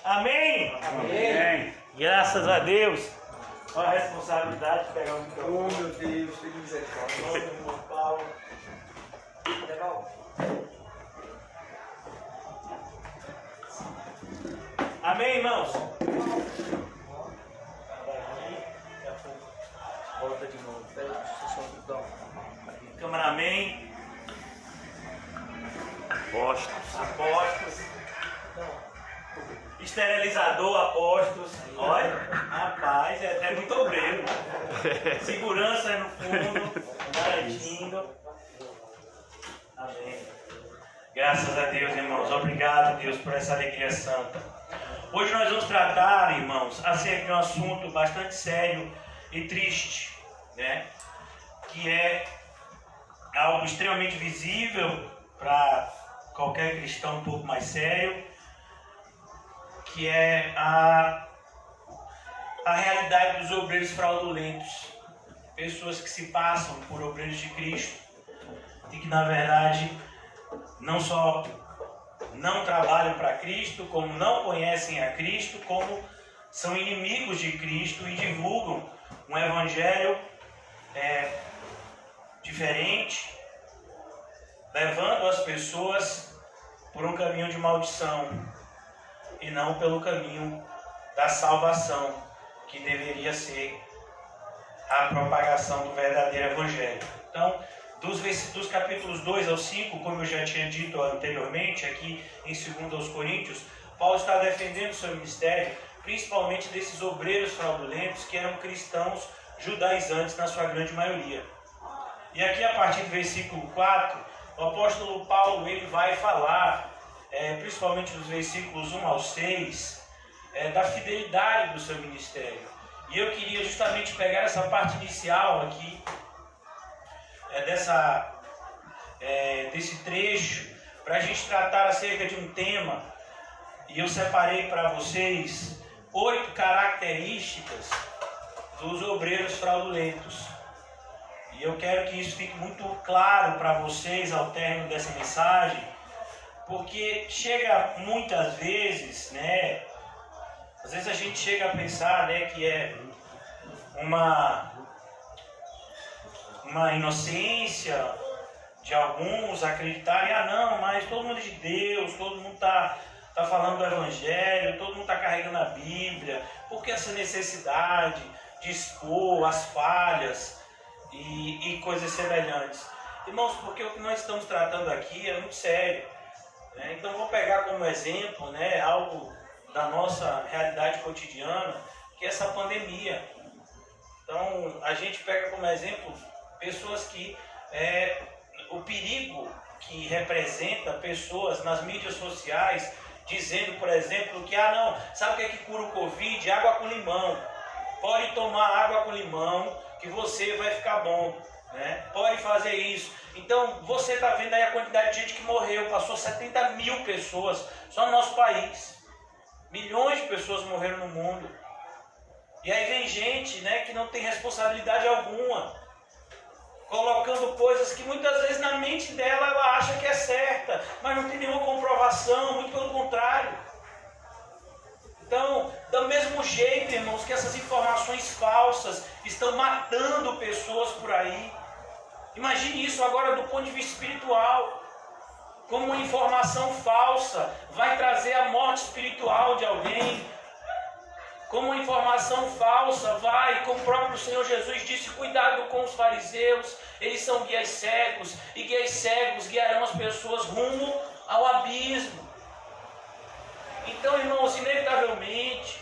Amém? Amém. Graças a Deus. Olha a responsabilidade de pegar o microfone. Oh, meu Deus, tem misericórdia. Meu irmão Paulo. Amém, irmãos? Volta de novo. Cameraman. Apóstolos. Esterilizador, apóstolos. Olha, rapaz, é muito obreiro. Segurança no fundo, garantindo. Amém. Graças a Deus, irmãos. Obrigado, Deus, por essa alegria santa. Hoje nós vamos tratar, irmãos, acerca de um assunto bastante sério e triste, né? Que é algo extremamente visível para qualquer cristão um pouco mais sério, que é a realidade dos obreiros fraudulentos, pessoas que se passam por obreiros de Cristo e que na verdade não só não trabalham para Cristo, como não conhecem a Cristo, como são inimigos de Cristo e divulgam um evangelho diferente, levando as pessoas por um caminho de maldição e não pelo caminho da salvação, que deveria ser a propagação do verdadeiro evangelho. Então, dos capítulos 2 ao 5, como eu já tinha dito anteriormente, aqui em 2 Coríntios, Paulo está defendendo o seu ministério, principalmente desses obreiros fraudulentos que eram cristãos judaizantes na sua grande maioria. E aqui a partir do versículo 4, o apóstolo Paulo ele vai falar, principalmente dos versículos 1 ao 6, da fidelidade do seu ministério. E eu queria justamente pegar essa parte inicial aqui, desse trecho, para a gente tratar acerca de um tema. E eu separei para vocês 8 características dos obreiros fraudulentos. E eu quero que isso fique muito claro para vocês ao término dessa mensagem, porque chega muitas vezes, né? Às vezes a gente chega a pensar, né, que é uma inocência de alguns acreditarem, não, mas todo mundo é de Deus, todo mundo está falando do Evangelho, todo mundo está carregando a Bíblia, por que essa necessidade de expor as falhas e coisas semelhantes? Irmãos, porque o que nós estamos tratando aqui é muito sério, né? Então vou pegar como exemplo, né, algo da nossa realidade cotidiana, que é essa pandemia. Então a gente pega como exemplo pessoas que o perigo que representa pessoas nas mídias sociais dizendo, por exemplo, que não, sabe o que cura o Covid? Água com limão. Pode tomar água com limão que você vai ficar bom, né? Pode fazer isso. Então você está vendo aí a quantidade de gente que morreu, passou 70 mil pessoas só no nosso país. Milhões de pessoas morreram no mundo. E aí vem gente, né, que não tem responsabilidade alguma, colocando coisas que muitas vezes na mente dela ela acha que é certa, mas não tem nenhuma comprovação, muito pelo contrário. Então, do mesmo jeito, irmãos, que essas informações falsas estão matando pessoas por aí, imagine isso agora do ponto de vista espiritual. Como uma informação falsa vai trazer a morte espiritual de alguém. Como uma informação falsa vai, como o próprio Senhor Jesus disse, cuidado com os fariseus, eles são guias cegos, e guias cegos guiarão as pessoas rumo ao abismo. Então, irmãos, inevitavelmente,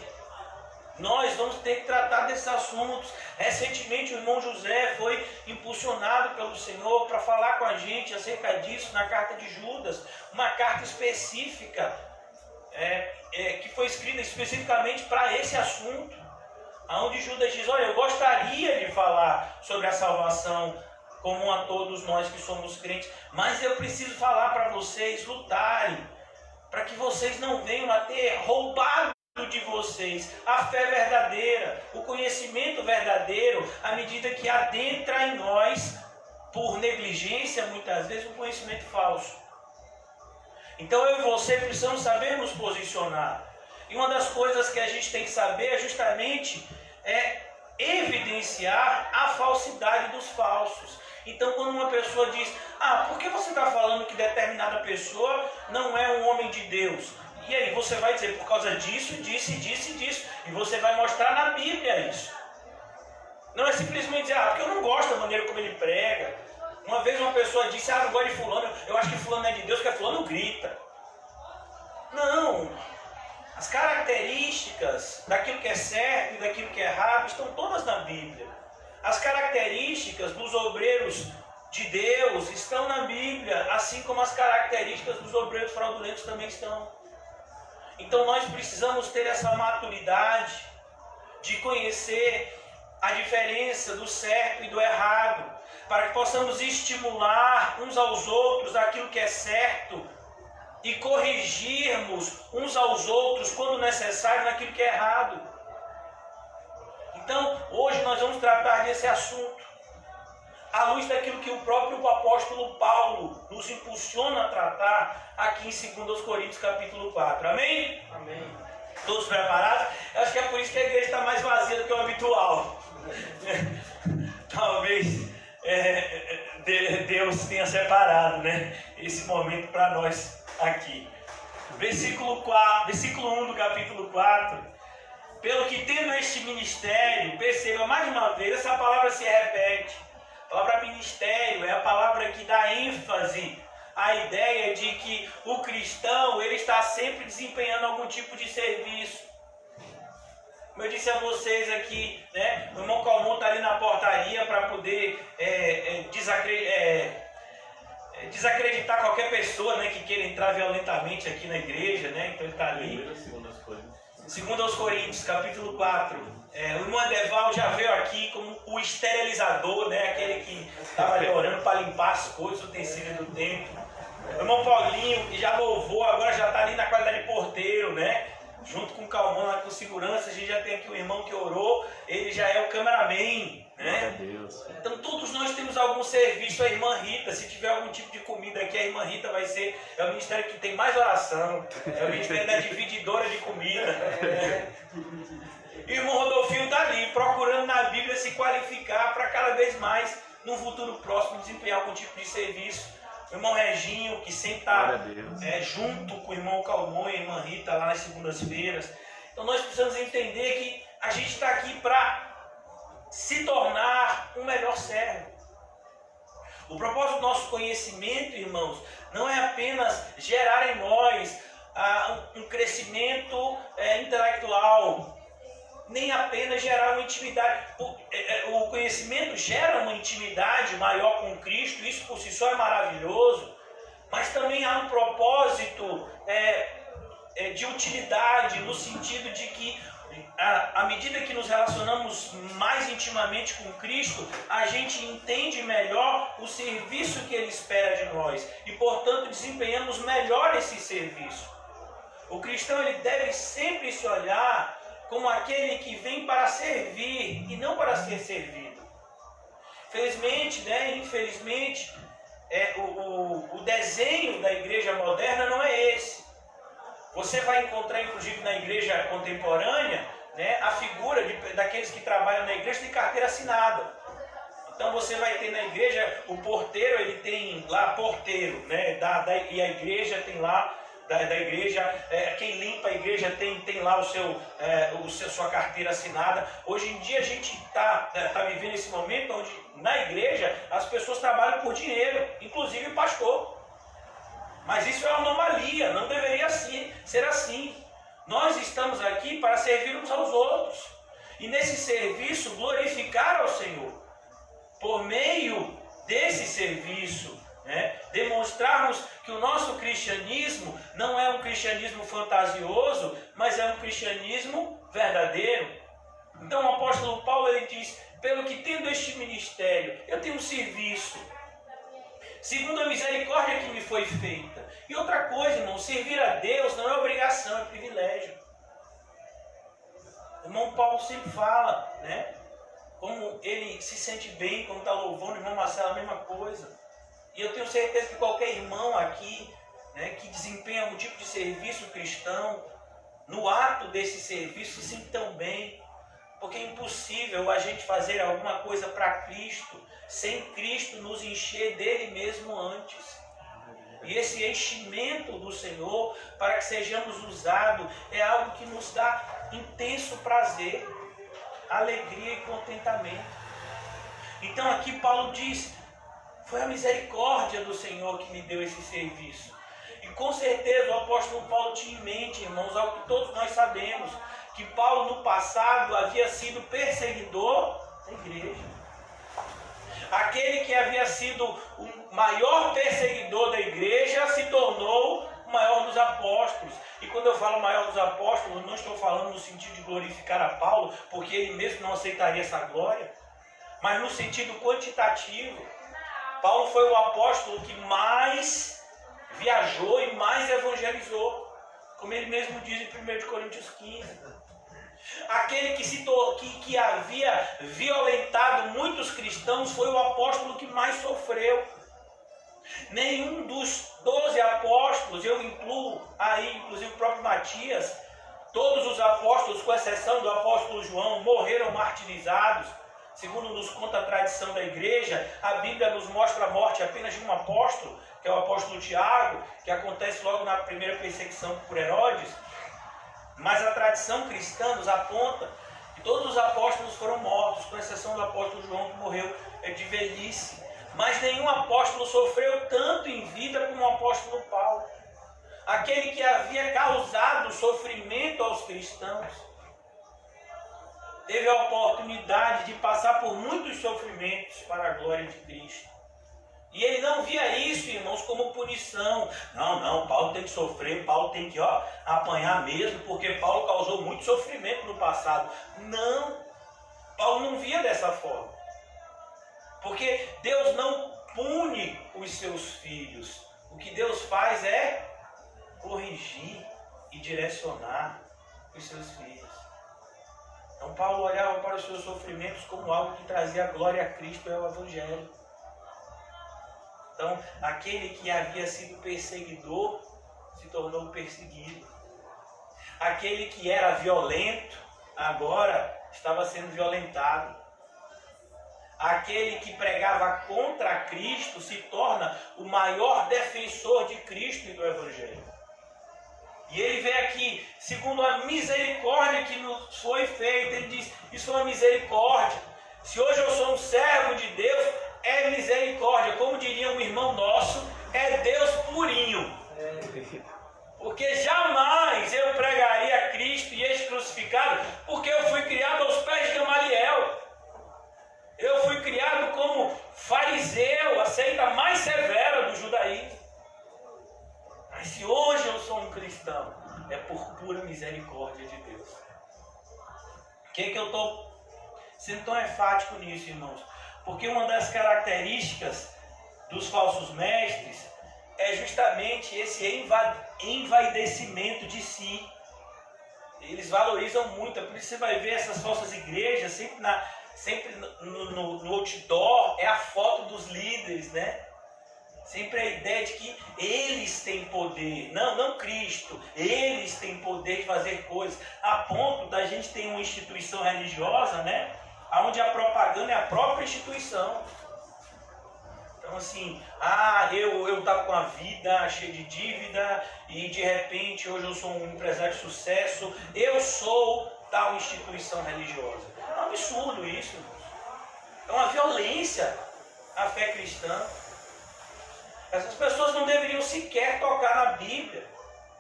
nós vamos ter que tratar desses assuntos. Recentemente o irmão José foi impulsionado pelo Senhor para falar com a gente acerca disso na carta de Judas, uma carta específica, que foi escrita especificamente para esse assunto, onde Judas diz, olha, eu gostaria de falar sobre a salvação comum a todos nós que somos crentes, mas eu preciso falar para vocês lutarem, para que vocês não venham a ter roubado de vocês a fé verdadeira, o conhecimento verdadeiro, à medida que adentra em nós, por negligência muitas vezes, um conhecimento falso. Então eu e você precisamos saber nos posicionar. E uma das coisas que a gente tem que saber é justamente evidenciar a falsidade dos falsos. Então, quando uma pessoa diz, por que você está falando que determinada pessoa não é um homem de Deus? E aí você vai dizer, por causa disso, disso. E você vai mostrar na Bíblia isso. Não é simplesmente dizer, porque eu não gosto da maneira como ele prega. Uma vez uma pessoa disse, não gosto de fulano, eu acho que fulano é de Deus, porque fulano grita. Não. As características daquilo que é certo e daquilo que é errado estão todas na Bíblia. As características dos obreiros de Deus estão na Bíblia, assim como as características dos obreiros fraudulentos também estão. Então nós precisamos ter essa maturidade de conhecer a diferença do certo e do errado, para que possamos estimular uns aos outros aquilo que é certo e corrigirmos uns aos outros, quando necessário, naquilo que é errado. Então, hoje nós vamos tratar desse assunto, à luz daquilo que o próprio apóstolo Paulo nos impulsiona a tratar aqui em 2 Coríntios capítulo 4. Amém? Amém. Todos preparados? Eu acho que é por isso que a igreja está mais vazia do que o habitual. Talvez Deus tenha separado, né, esse momento para nós aqui. Versículo 1 do capítulo 4. Pelo que tendo este ministério, perceba mais uma vez, essa palavra se repete. A palavra ministério é a palavra que dá ênfase à ideia de que o cristão ele está sempre desempenhando algum tipo de serviço. Como eu disse a vocês aqui, né, o irmão Calmon está ali na portaria para poder desacreditar qualquer pessoa, né, que queira entrar violentamente aqui na igreja, né? Então ele está ali. 2 Coríntios, capítulo 4. O irmão Edeval já veio aqui como o esterilizador, né? Aquele que estava ali orando para limpar as coisas, o utensílio do templo. O irmão Paulinho, que já louvou, agora já está ali na qualidade de porteiro, né? Junto com o Calmon, lá com segurança. A gente já tem aqui o irmão que orou, ele já é o cameraman, né? Então todos nós temos algum serviço. A irmã Rita, se tiver algum tipo de comida aqui, a irmã Rita vai ser, é o ministério que tem mais oração, é o ministério da divididora de comida, né? E o irmão Rodolfinho está ali, procurando na Bíblia se qualificar para cada vez mais, num futuro próximo, desempenhar algum tipo de serviço. O irmão Reginho, que sempre está junto com o irmão Calmon e a irmã Rita lá nas segundas-feiras. Então nós precisamos entender que a gente está aqui para se tornar um melhor servo. O propósito do nosso conhecimento, irmãos, não é apenas gerar em nós um crescimento intelectual, nem apenas gerar uma intimidade. O conhecimento gera uma intimidade maior com Cristo, isso por si só é maravilhoso, mas também há um propósito de utilidade, no sentido de que à medida que nos relacionamos mais intimamente com Cristo, a gente entende melhor o serviço que Ele espera de nós e, portanto, desempenhamos melhor esse serviço. O cristão ele deve sempre se olhar como aquele que vem para servir e não para ser servido. Felizmente, né, infelizmente, o desenho da igreja moderna não é esse. Você vai encontrar, inclusive, na igreja contemporânea, né, a figura daqueles que trabalham na igreja de carteira assinada. Então você vai ter na igreja, o porteiro, ele tem lá porteiro, né, e a igreja tem lá, da igreja, quem limpa a igreja tem lá sua carteira assinada. Hoje em dia a gente está vivendo esse momento onde na igreja as pessoas trabalham por dinheiro, inclusive o pastor. Mas isso é uma anomalia, não deveria ser assim. Nós estamos aqui para servir uns aos outros. E nesse serviço glorificar ao Senhor. Por meio desse serviço, né, demonstrarmos que o nosso cristianismo não é um cristianismo fantasioso, mas é um cristianismo verdadeiro. Então o apóstolo Paulo ele diz, pelo que tendo este ministério, eu tenho um serviço, segundo a misericórdia que me foi feita. E outra coisa, irmão, servir a Deus não é obrigação, é privilégio. O irmão Paulo sempre fala, né, como ele se sente bem quando está louvando, o irmão Marcelo a mesma coisa. E eu tenho certeza que qualquer irmão aqui, né, que desempenha algum tipo de serviço cristão, no ato desse serviço, se sintam bem. Porque é impossível a gente fazer alguma coisa para Cristo sem Cristo nos encher dele mesmo antes. E esse enchimento do Senhor, para que sejamos usados, é algo que nos dá intenso prazer, alegria e contentamento. Então aqui Paulo diz, foi a misericórdia do Senhor que me deu esse serviço. E com certeza o apóstolo Paulo tinha em mente, irmãos, algo que todos nós sabemos, que Paulo no passado havia sido perseguidor da igreja. Aquele que havia sido o maior perseguidor da igreja se tornou o maior dos apóstolos. E quando eu falo maior dos apóstolos, não estou falando no sentido de glorificar a Paulo, porque ele mesmo não aceitaria essa glória, mas no sentido quantitativo. Paulo foi o apóstolo que mais viajou e mais evangelizou, como ele mesmo diz em 1 Coríntios 15. Aquele que havia violentado muitos cristãos foi o apóstolo que mais sofreu. Nenhum dos 12 apóstolos, eu incluo aí inclusive o próprio Matias, todos os apóstolos, com exceção do apóstolo João, morreram martirizados. Segundo nos conta a tradição da igreja, a Bíblia nos mostra a morte apenas de um apóstolo, que é o apóstolo Tiago, que acontece logo na primeira perseguição por Herodes. Mas a tradição cristã nos aponta que todos os apóstolos foram mortos, com exceção do apóstolo João, que morreu de velhice. Mas nenhum apóstolo sofreu tanto em vida como o apóstolo Paulo. Aquele que havia causado sofrimento aos cristãos. Teve a oportunidade de passar por muitos sofrimentos para a glória de Cristo. E ele não via isso, irmãos, como punição. Não, Paulo tem que sofrer, Paulo tem que apanhar mesmo, porque Paulo causou muito sofrimento no passado. Não, Paulo não via dessa forma. Porque Deus não pune os seus filhos. O que Deus faz é corrigir e direcionar os seus filhos. Então Paulo olhava para os seus sofrimentos como algo que trazia glória a Cristo e ao Evangelho. Então, aquele que havia sido perseguidor se tornou perseguido. Aquele que era violento, agora estava sendo violentado. Aquele que pregava contra Cristo se torna o maior defensor de Cristo e do Evangelho. E ele vem aqui, segundo a misericórdia que nos foi feita, ele diz, isso é uma misericórdia. Se hoje eu sou um servo de Deus, é misericórdia. Como diria um irmão nosso, é Deus purinho. Porque jamais eu pregaria Cristo e este crucificado, porque eu fui criado aos pés de Gamaliel. Eu fui criado como fariseu, a seita mais severa do judaísmo. Mas se hoje eu sou um cristão, é por pura misericórdia de Deus. Por que eu estou sendo tão enfático nisso, irmãos? Porque uma das características dos falsos mestres é justamente esse envaidecimento de si. Eles valorizam muito, é por isso que você vai ver essas falsas igrejas, sempre no outdoor, é a foto dos líderes, né? Sempre a ideia de que eles têm poder, não Cristo, eles têm poder de fazer coisas, a ponto da gente ter uma instituição religiosa, né? Onde a propaganda é a própria instituição. Então assim, eu estava com a vida cheia de dívida e de repente hoje eu sou um empresário de sucesso, eu sou tal instituição religiosa. É um absurdo isso. É uma violência à fé cristã. Essas pessoas não deveriam sequer tocar na Bíblia,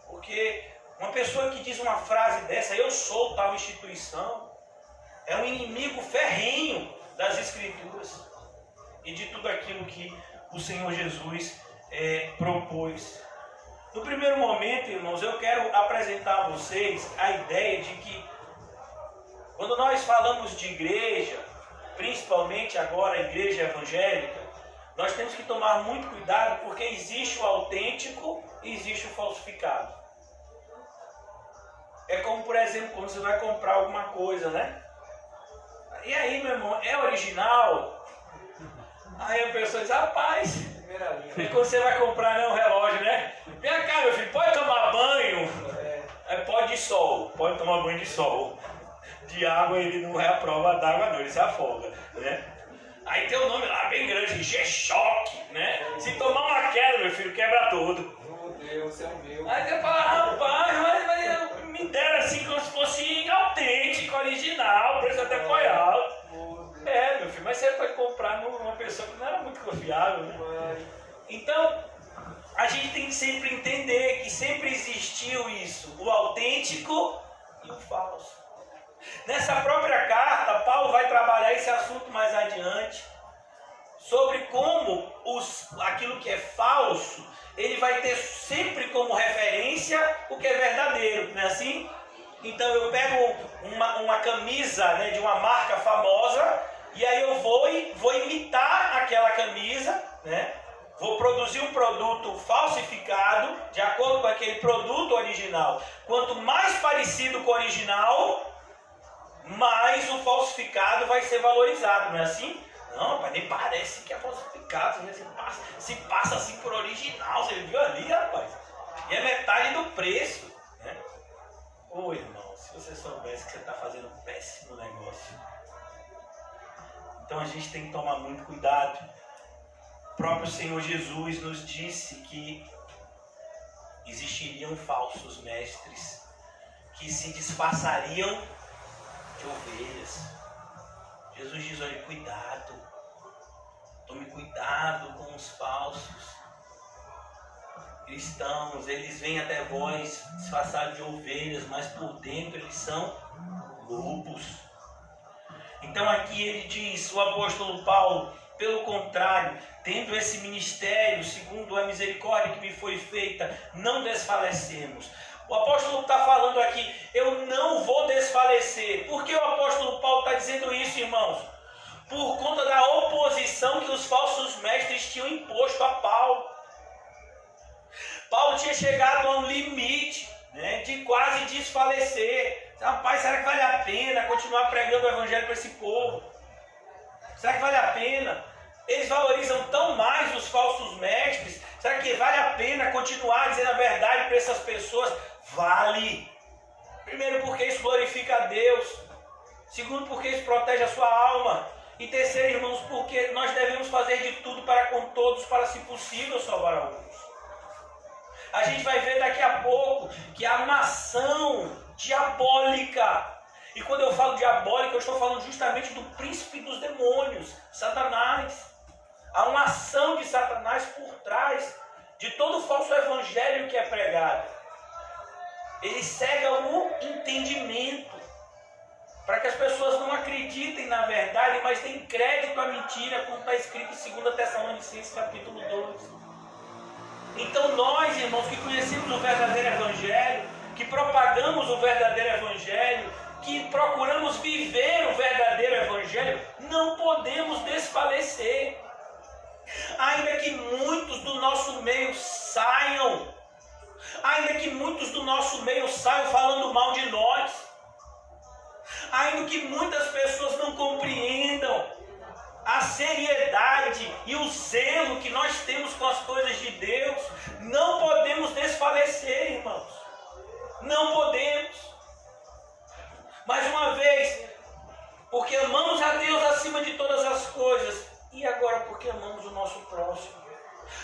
porque uma pessoa que diz uma frase dessa, eu sou tal instituição, é um inimigo ferrenho das Escrituras e de tudo aquilo que o Senhor Jesus propôs. No primeiro momento, irmãos, eu quero apresentar a vocês a ideia de que quando nós falamos de igreja, principalmente agora a igreja evangélica, nós temos que tomar muito cuidado, porque existe o autêntico e existe o falsificado. É como, por exemplo, quando você vai comprar alguma coisa, né? E aí, meu irmão, é original? Aí a pessoa diz, rapaz, e quando você vai comprar um relógio, né? Vem cá, meu filho, pode tomar banho? É pó de sol, pode tomar banho de sol. De água ele não é a prova d'água não, ele se afoga, né? Aí tem o nome lá bem grande, G-Shock, né? Se tomar uma queda, meu filho, quebra tudo. Meu Deus, é o meu. Aí você fala, rapaz, mas me deram assim como se fosse autêntico, original, o preço até foi alto. É, meu filho, mas você pode comprar numa pessoa que não era muito confiável, né? Então, a gente tem que sempre entender que sempre existiu isso, o autêntico e o falso. Nessa própria carta, Paulo vai trabalhar esse assunto mais adiante, sobre como aquilo que é falso, ele vai ter sempre como referência o que é verdadeiro, não é assim? Então eu pego uma camisa, né, de uma marca famosa, e aí eu vou imitar aquela camisa, né? Vou produzir um produto falsificado, de acordo com aquele produto original. Quanto mais parecido com o original, mais o falsificado vai ser valorizado, não é assim? Não, mas nem parece que é falsificado, se passa assim por original, você viu ali, rapaz? E é metade do preço, né? Ô irmão, se você soubesse que você está fazendo um péssimo negócio. Então a gente tem que tomar muito cuidado. O próprio Senhor Jesus nos disse que existiriam falsos mestres que se disfarçariam de ovelhas. Jesus diz, olha, cuidado, tome cuidado com os falsos cristãos. Eles vêm até vós disfarçados de ovelhas, mas por dentro eles são lobos. Então aqui ele diz, o apóstolo Paulo, pelo contrário, tendo esse ministério, segundo a misericórdia que me foi feita, não desfalecemos. O apóstolo está falando aqui, eu não vou desfalecer. Por que o apóstolo Paulo está dizendo isso, irmãos? Por conta da oposição que os falsos mestres tinham imposto a Paulo. Paulo tinha chegado a um limite, né, de quase desfalecer. Rapaz, será que vale a pena continuar pregando o evangelho para esse povo? Será que vale a pena? Eles valorizam tão mais os falsos mestres. Será que vale a pena continuar dizendo a verdade para essas pessoas? Vale. Primeiro, porque isso glorifica a Deus. Segundo, porque isso protege a sua alma. E terceiro, irmãos, porque nós devemos fazer de tudo para com todos, para, se possível, salvar alguns. A gente vai ver daqui a pouco que há uma ação diabólica. E quando eu falo diabólica, eu estou falando justamente do príncipe dos demônios, Satanás. Há uma ação de Satanás por trás de todo o falso evangelho que é pregado. Ele cega o entendimento, para que as pessoas não acreditem na verdade, mas deem crédito à mentira, como está escrito em 2 Tessalonicenses capítulo 2. Então nós, irmãos, que conhecemos o verdadeiro evangelho, que propagamos o verdadeiro evangelho, que procuramos viver o verdadeiro evangelho, não podemos desfalecer. Ainda que muitos do nosso meio saiam, ainda que muitos do nosso meio saiam falando mal de nós, ainda que muitas pessoas não compreendam a seriedade e o zelo que nós temos com as coisas de Deus, não podemos desfalecer, irmãos. Não podemos. Mais uma vez, porque amamos a Deus acima de todas as coisas, e agora porque amamos o nosso próximo.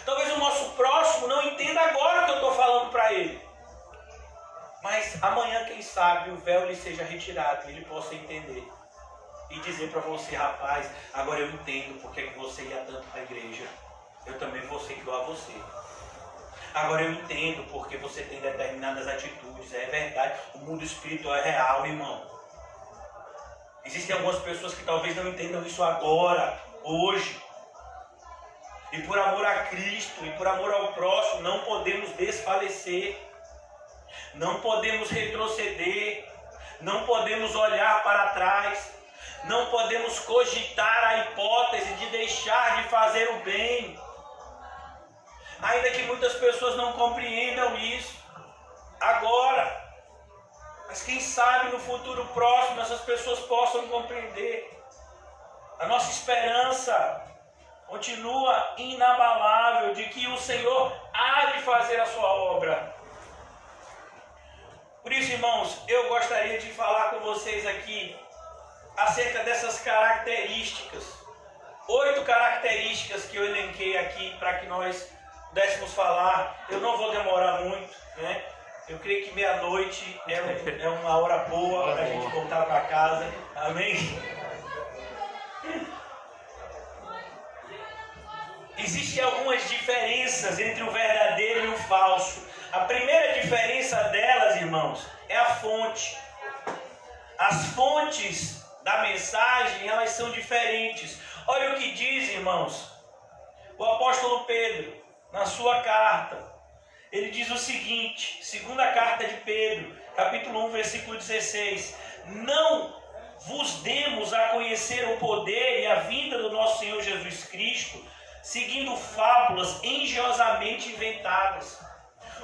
Talvez o nosso próximo não entenda agora o que eu estou falando para ele, mas amanhã, quem sabe, o véu lhe seja retirado e ele possa entender e dizer para você, rapaz, agora eu entendo porque que você ia tanto para a igreja, eu também vou ser igual a você. Agora eu entendo porque você tem determinadas atitudes, é verdade, o mundo espiritual é real, irmão. Existem algumas pessoas que talvez não entendam isso agora, hoje. E por amor a Cristo e por amor ao próximo, não podemos desfalecer. Não podemos retroceder. Não podemos olhar para trás. Não podemos cogitar a hipótese de deixar de fazer o bem. Ainda que muitas pessoas não compreendam isso agora. Mas quem sabe no futuro próximo essas pessoas possam compreender. A nossa esperança continua inabalável de que o Senhor há de fazer a sua obra. Por isso, irmãos, eu gostaria de falar com vocês aqui acerca dessas características. 8 características que eu elenquei aqui para que nós pudéssemos falar. Eu não vou demorar muito, né? Eu creio que meia-noite é uma hora boa para a gente voltar para casa. Amém? Existem algumas diferenças entre o verdadeiro e o falso. A primeira diferença delas, irmãos, é a fonte. As fontes da mensagem, elas são diferentes. Olha o que diz, irmãos, o apóstolo Pedro, na sua carta. Ele diz o seguinte, segunda carta de Pedro, capítulo 1, versículo 16. Não vos demos a conhecer o poder e a vinda do nosso Senhor Jesus Cristo, seguindo fábulas engenhosamente inventadas.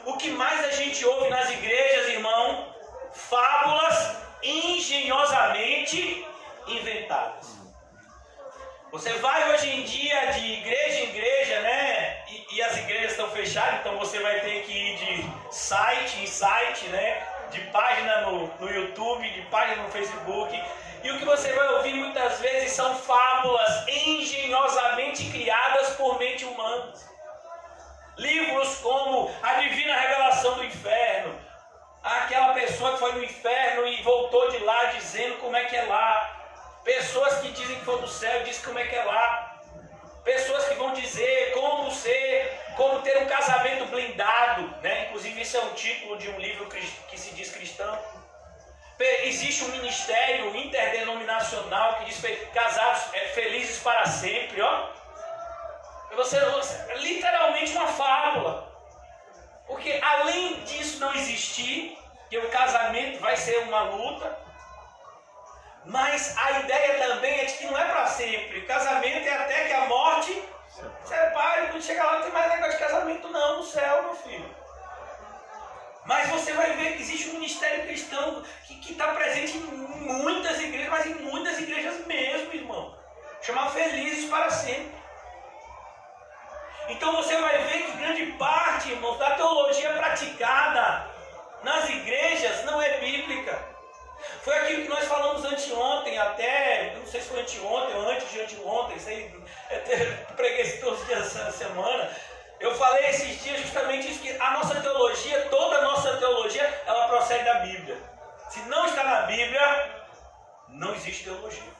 O que mais a gente ouve nas igrejas, irmão? Fábulas engenhosamente inventadas. Você vai hoje em dia de igreja em igreja, né? E as igrejas estão fechadas, então você vai ter que ir de site em site, né? De página no YouTube, de página no Facebook. E o que você vai ouvir muitas vezes são fábulas engenhosamente criadas por mente humana. Livros como A Divina Revelação do Inferno. Aquela pessoa que foi no inferno e voltou de lá dizendo como é que é lá. Pessoas que dizem que foi do céu e dizem como é que é lá. Pessoas que vão dizer como ter um casamento blindado, né? Inclusive esse é um título de um livro que se diz cristão. Existe um ministério interdenominacional que diz casados felizes para sempre, ó. Você literalmente uma fábula. Porque além disso não existir, que o casamento vai ser uma luta, mas a ideia também é de que não é para sempre. O casamento é até que a morte separe. Quando chegar lá não tem mais negócio de casamento não no céu, meu filho. Mas você vai ver que existe um ministério cristão que está presente em muitas igrejas, mas em muitas igrejas mesmo, irmão. Chama Felizes para Sempre. Então você vai ver que grande parte, irmãos, da teologia praticada nas igrejas não é bíblica. Foi aquilo que nós falamos anteontem, até, não sei se foi anteontem ou antes de anteontem, preguei todos os dias dessa semana. Eu falei esses dias justamente isso, que a nossa teologia, toda a nossa teologia, ela procede da Bíblia. Se não está na Bíblia, não existe teologia.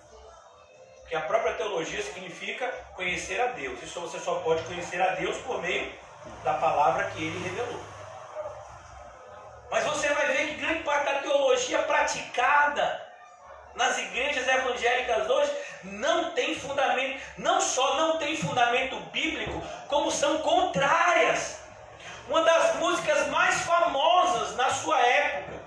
Porque a própria teologia significa conhecer a Deus. Isso você só pode conhecer a Deus por meio da palavra que Ele revelou. Mas você vai ver que grande parte da teologia praticada nas igrejas evangélicas hoje não tem fundamento, não só não tem fundamento bíblico, como são contrárias. Uma das músicas mais famosas na sua época,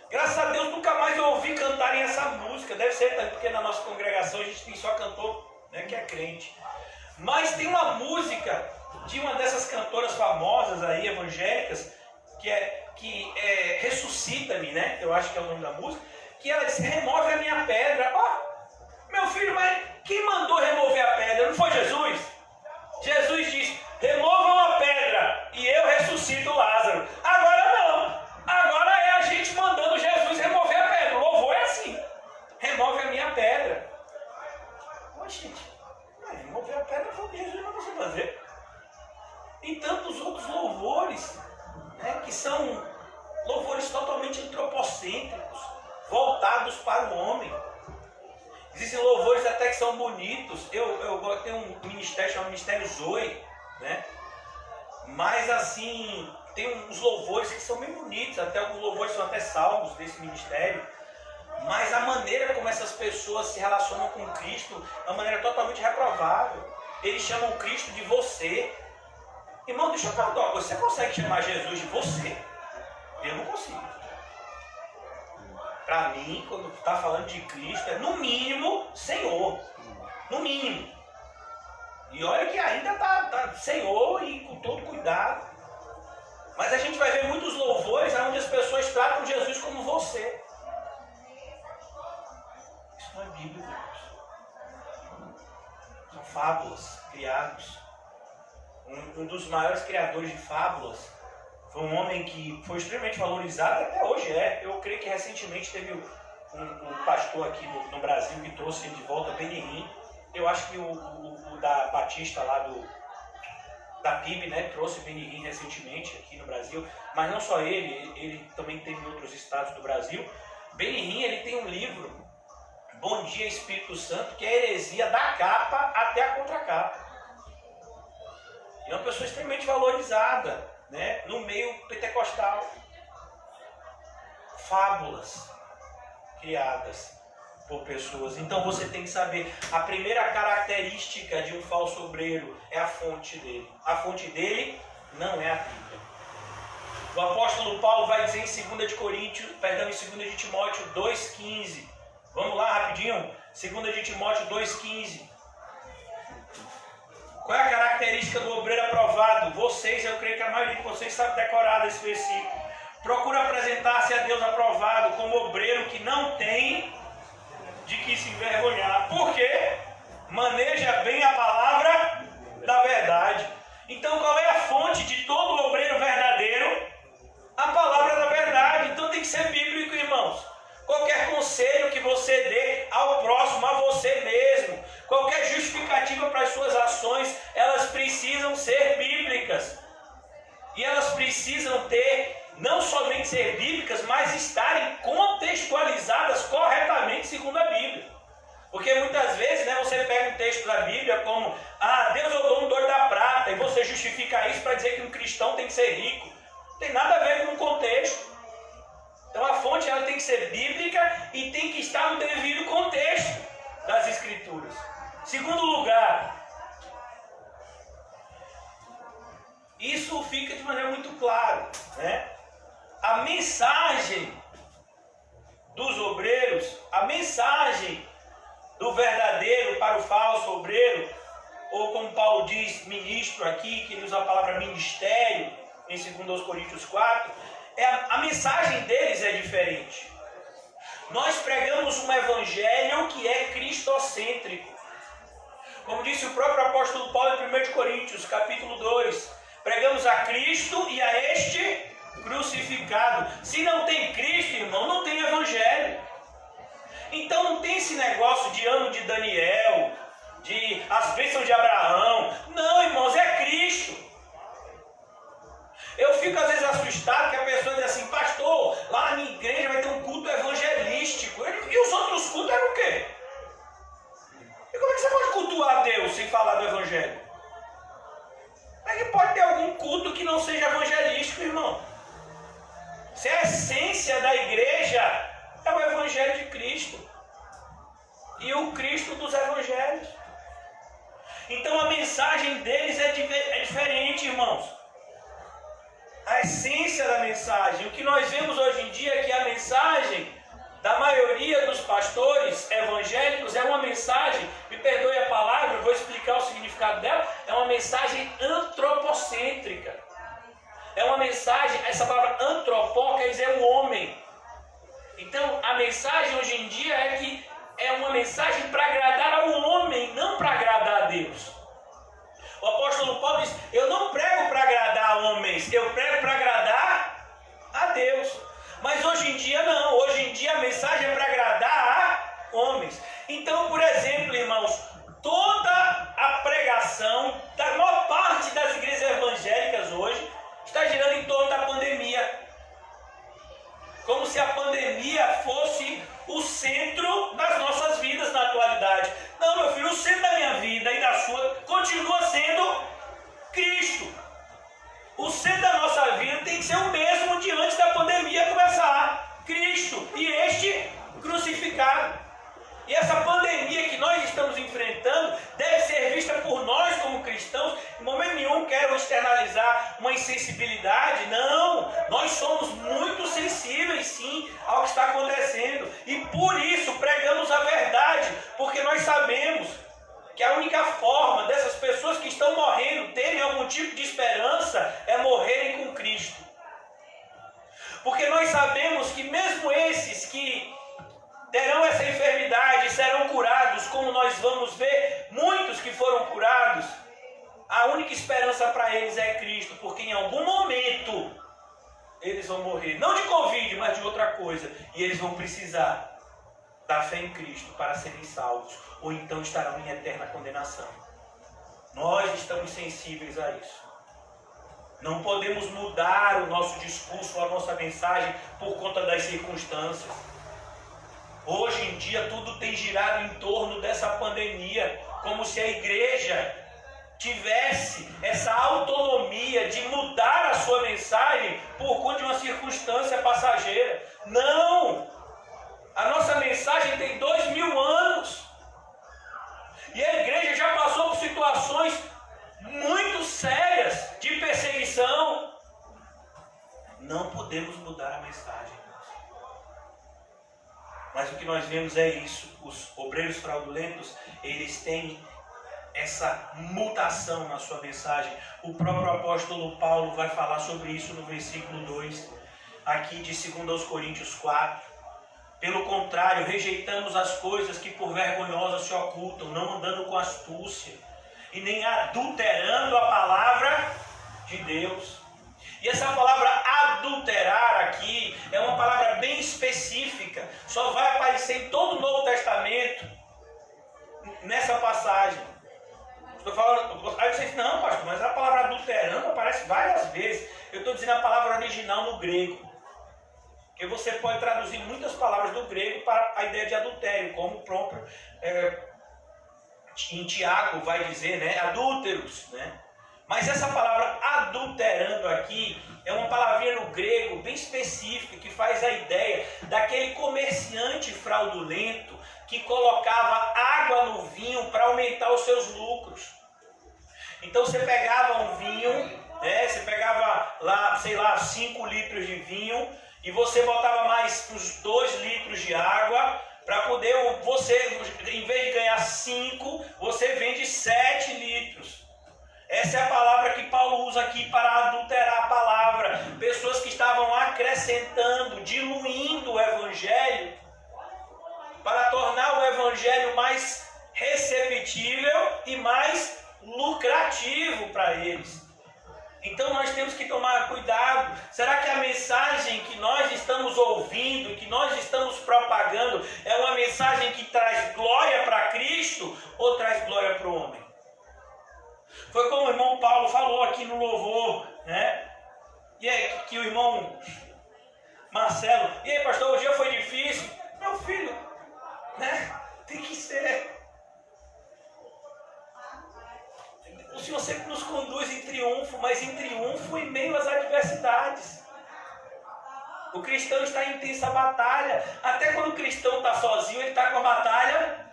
graças a Deus nunca mais eu ouvi cantarem essa música, deve ser porque na nossa congregação a gente tem só cantor, né, que é crente. Mas tem uma música de uma dessas cantoras famosas aí, evangélicas, que é Ressuscita-me, né? Eu acho que é o nome da música. Que ela diz, remove a minha pedra. Ó, meu filho, mas quem mandou remover a pedra? Não foi Jesus? Jesus diz, removam a pedra e eu ressuscito Lázaro. Agora não. Agora é a gente mandando Jesus remover a pedra. O louvor é assim. Remove a minha pedra. Ô, gente, remover a pedra foi o que Jesus mandou você fazer. E tantos outros louvores, né, que são louvores totalmente antropocêntricos, voltados para o homem. Existem louvores até que são bonitos. Eu tenho um ministério chamado Ministério Zoe, né? Mas assim, tem uns louvores que são bem bonitos, até alguns louvores são até salmos desse ministério. Mas a maneira como essas pessoas se relacionam com Cristo é uma maneira totalmente reprovável. Eles chamam Cristo de você. Irmão, deixa eu perguntar uma coisa, você consegue chamar Jesus de você? Eu não consigo. Para mim, quando está falando de Cristo, é no mínimo Senhor. No mínimo. E olha que ainda está Senhor e com todo cuidado. Mas a gente vai ver muitos louvores onde as pessoas tratam Jesus como você. Isso não é bíblico, irmãos. São fábulas criadas. Um dos maiores criadores de fábulas Foi um homem que foi extremamente valorizado, até hoje é. Eu creio que recentemente teve um pastor aqui no Brasil que trouxe ele de volta, Benihim. Eu acho que o da Batista lá da PIB, né, trouxe Benihim recentemente aqui no Brasil. Mas não só ele também teve em outros estados do Brasil. Benihim, ele tem um livro, Bom Dia Espírito Santo, que é heresia da capa até a contracapa. É uma pessoa extremamente valorizada, né, no meio pentecostal. Fábulas criadas por pessoas. Então você tem que saber, a primeira característica de um falso obreiro é a fonte dele. A fonte dele não é a Bíblia. O apóstolo Paulo vai dizer em 2 de Timóteo 2,15. Vamos lá rapidinho. 2 de Timóteo 2,15. Qual é a característica do obreiro aprovado? Vocês, eu creio que a maioria de vocês sabe decorar esse versículo. Procura apresentar-se a Deus aprovado como obreiro que não tem de que se envergonhar. Por quê? Maneja bem a palavra da verdade. Então qual é a fonte de todo obreiro verdadeiro? A palavra da verdade. Então tem que ser bíblico, irmãos. Qualquer conselho que você dê ao próximo, a você mesmo, qualquer justificativa para as suas ações, elas precisam ser bíblicas. E elas precisam não somente ser bíblicas, mas estarem contextualizadas corretamente segundo a Bíblia. Porque muitas vezes, né, você pega um texto da Bíblia como Deus é o dono do ouro e da prata, e você justifica isso para dizer que um cristão tem que ser rico. Não tem nada a ver com o contexto. Então a fonte ela tem que ser bíblica e tem que estar no devido contexto das Escrituras. Segundo lugar, isso fica de maneira muito clara, né? A mensagem dos obreiros, a mensagem do verdadeiro para o falso obreiro, ou como Paulo diz, ministro aqui, que ele usa a palavra ministério, em 2 Coríntios 4, a mensagem deles é diferente. Nós pregamos um evangelho que é cristocêntrico. Como disse o próprio apóstolo Paulo em 1 Coríntios, capítulo 2, pregamos a Cristo e a este crucificado. Se não tem Cristo, irmão, não tem evangelho. Então não tem esse negócio de ano de Daniel, de as bênçãos de Abraão. Não, irmãos, é Cristo. Eu fico às vezes assustado que a pessoa diz assim: pastor, lá na minha igreja vai ter um culto evangelístico. E os outros cultos eram o quê? E como é que você pode cultuar a Deus sem falar do evangelho? Como é que pode ter algum culto que não seja evangelístico, irmão? Se a essência da igreja é o evangelho de Cristo e o Cristo dos evangelhos. Então a mensagem deles é diferente, irmãos. A essência da mensagem, o que nós vemos hoje em dia é que a mensagem da maioria dos pastores evangélicos é uma mensagem, me perdoe a palavra, eu vou explicar o significado dela, é uma mensagem antropocêntrica. É uma mensagem, essa palavra antropó quer dizer o homem. Então a mensagem hoje em dia é que é uma mensagem para agradar ao homem, não para agradar a Deus. O apóstolo Paulo diz: eu não prego para agradar homens, eu prego para agradar a Deus. Mas hoje em dia não, hoje em dia a mensagem é para agradar a homens. Então, por exemplo, irmãos, toda a pregação da maior parte das igrejas evangélicas hoje está girando em torno da pandemia. Como se a pandemia fosse o centro das nossas vidas na atualidade. Não, meu filho, o centro da minha vida e da sua continua sendo Cristo. O centro da nossa vida tem que ser o mesmo de antes da pandemia começar. Cristo e este crucificado. E essa pandemia que nós estamos enfrentando deve ser vista por nós como cristãos. Em momento nenhum quero externalizar uma insensibilidade. Não, nós somos muito sensíveis sim ao que está acontecendo. E por isso pregamos a verdade. Porque nós sabemos que a única forma dessas pessoas que estão morrendo terem algum tipo de esperança é morrerem com Cristo. Porque nós sabemos que mesmo esses que terão essa enfermidade, serão curados, como nós vamos ver, muitos que foram curados, a única esperança para eles é Cristo, porque em algum momento eles vão morrer, não de Covid, mas de outra coisa. E eles vão precisar da fé em Cristo para serem salvos, ou então estarão em eterna condenação. Nós estamos sensíveis a isso. Não podemos mudar o nosso discurso, a nossa mensagem por conta das circunstâncias. Hoje em dia tudo tem girado em torno dessa pandemia, como se a igreja tivesse essa autonomia de mudar a sua mensagem por conta de uma circunstância passageira. Não! A nossa mensagem tem 2000 anos. E a igreja já passou por situações muito sérias de perseguição. Não podemos mudar a mensagem. Mas o que nós vemos é isso. Os obreiros fraudulentos, eles têm essa mutação na sua mensagem. O próprio apóstolo Paulo vai falar sobre isso no versículo 2, aqui de 2 Coríntios 4. Pelo contrário, rejeitamos as coisas que por vergonhosas se ocultam, não andando com astúcia, e nem adulterando a palavra de Deus. E essa palavra adulterar aqui é uma palavra bem específica. Só vai aparecer em todo o Novo Testamento nessa passagem. Estou falando, aí você diz, não, pastor, mas a palavra adulterando aparece várias vezes. Eu estou dizendo a palavra original no grego. Porque você pode traduzir muitas palavras do grego para a ideia de adultério, como o próprio em Tiago vai dizer, né, adúlteros, né? Mas essa palavra adulterando aqui é uma palavrinha no grego bem específica que faz a ideia daquele comerciante fraudulento que colocava água no vinho para aumentar os seus lucros. Então você pegava um vinho, né, você pegava lá, sei lá, 5 litros de vinho e você botava mais uns 2 litros de água para poder, você, em vez de ganhar 5, você vende 7 litros. Essa é a palavra que Paulo usa aqui para adulterar a palavra. Pessoas que estavam acrescentando, diluindo o evangelho para tornar o evangelho mais receptível e mais lucrativo para eles. Então nós temos que tomar cuidado. Será que a mensagem que nós estamos ouvindo, que nós estamos propagando, é uma mensagem que traz glória para Cristo ou traz glória para o homem? Foi como o irmão Paulo falou aqui no louvor, né? E aí, que o irmão Marcelo, e aí pastor, o dia foi difícil? Meu filho, né? Tem que ser. O Senhor sempre nos conduz em triunfo, mas em triunfo em meio às adversidades. O cristão está em intensa batalha. Até quando o cristão está sozinho, ele está com a batalha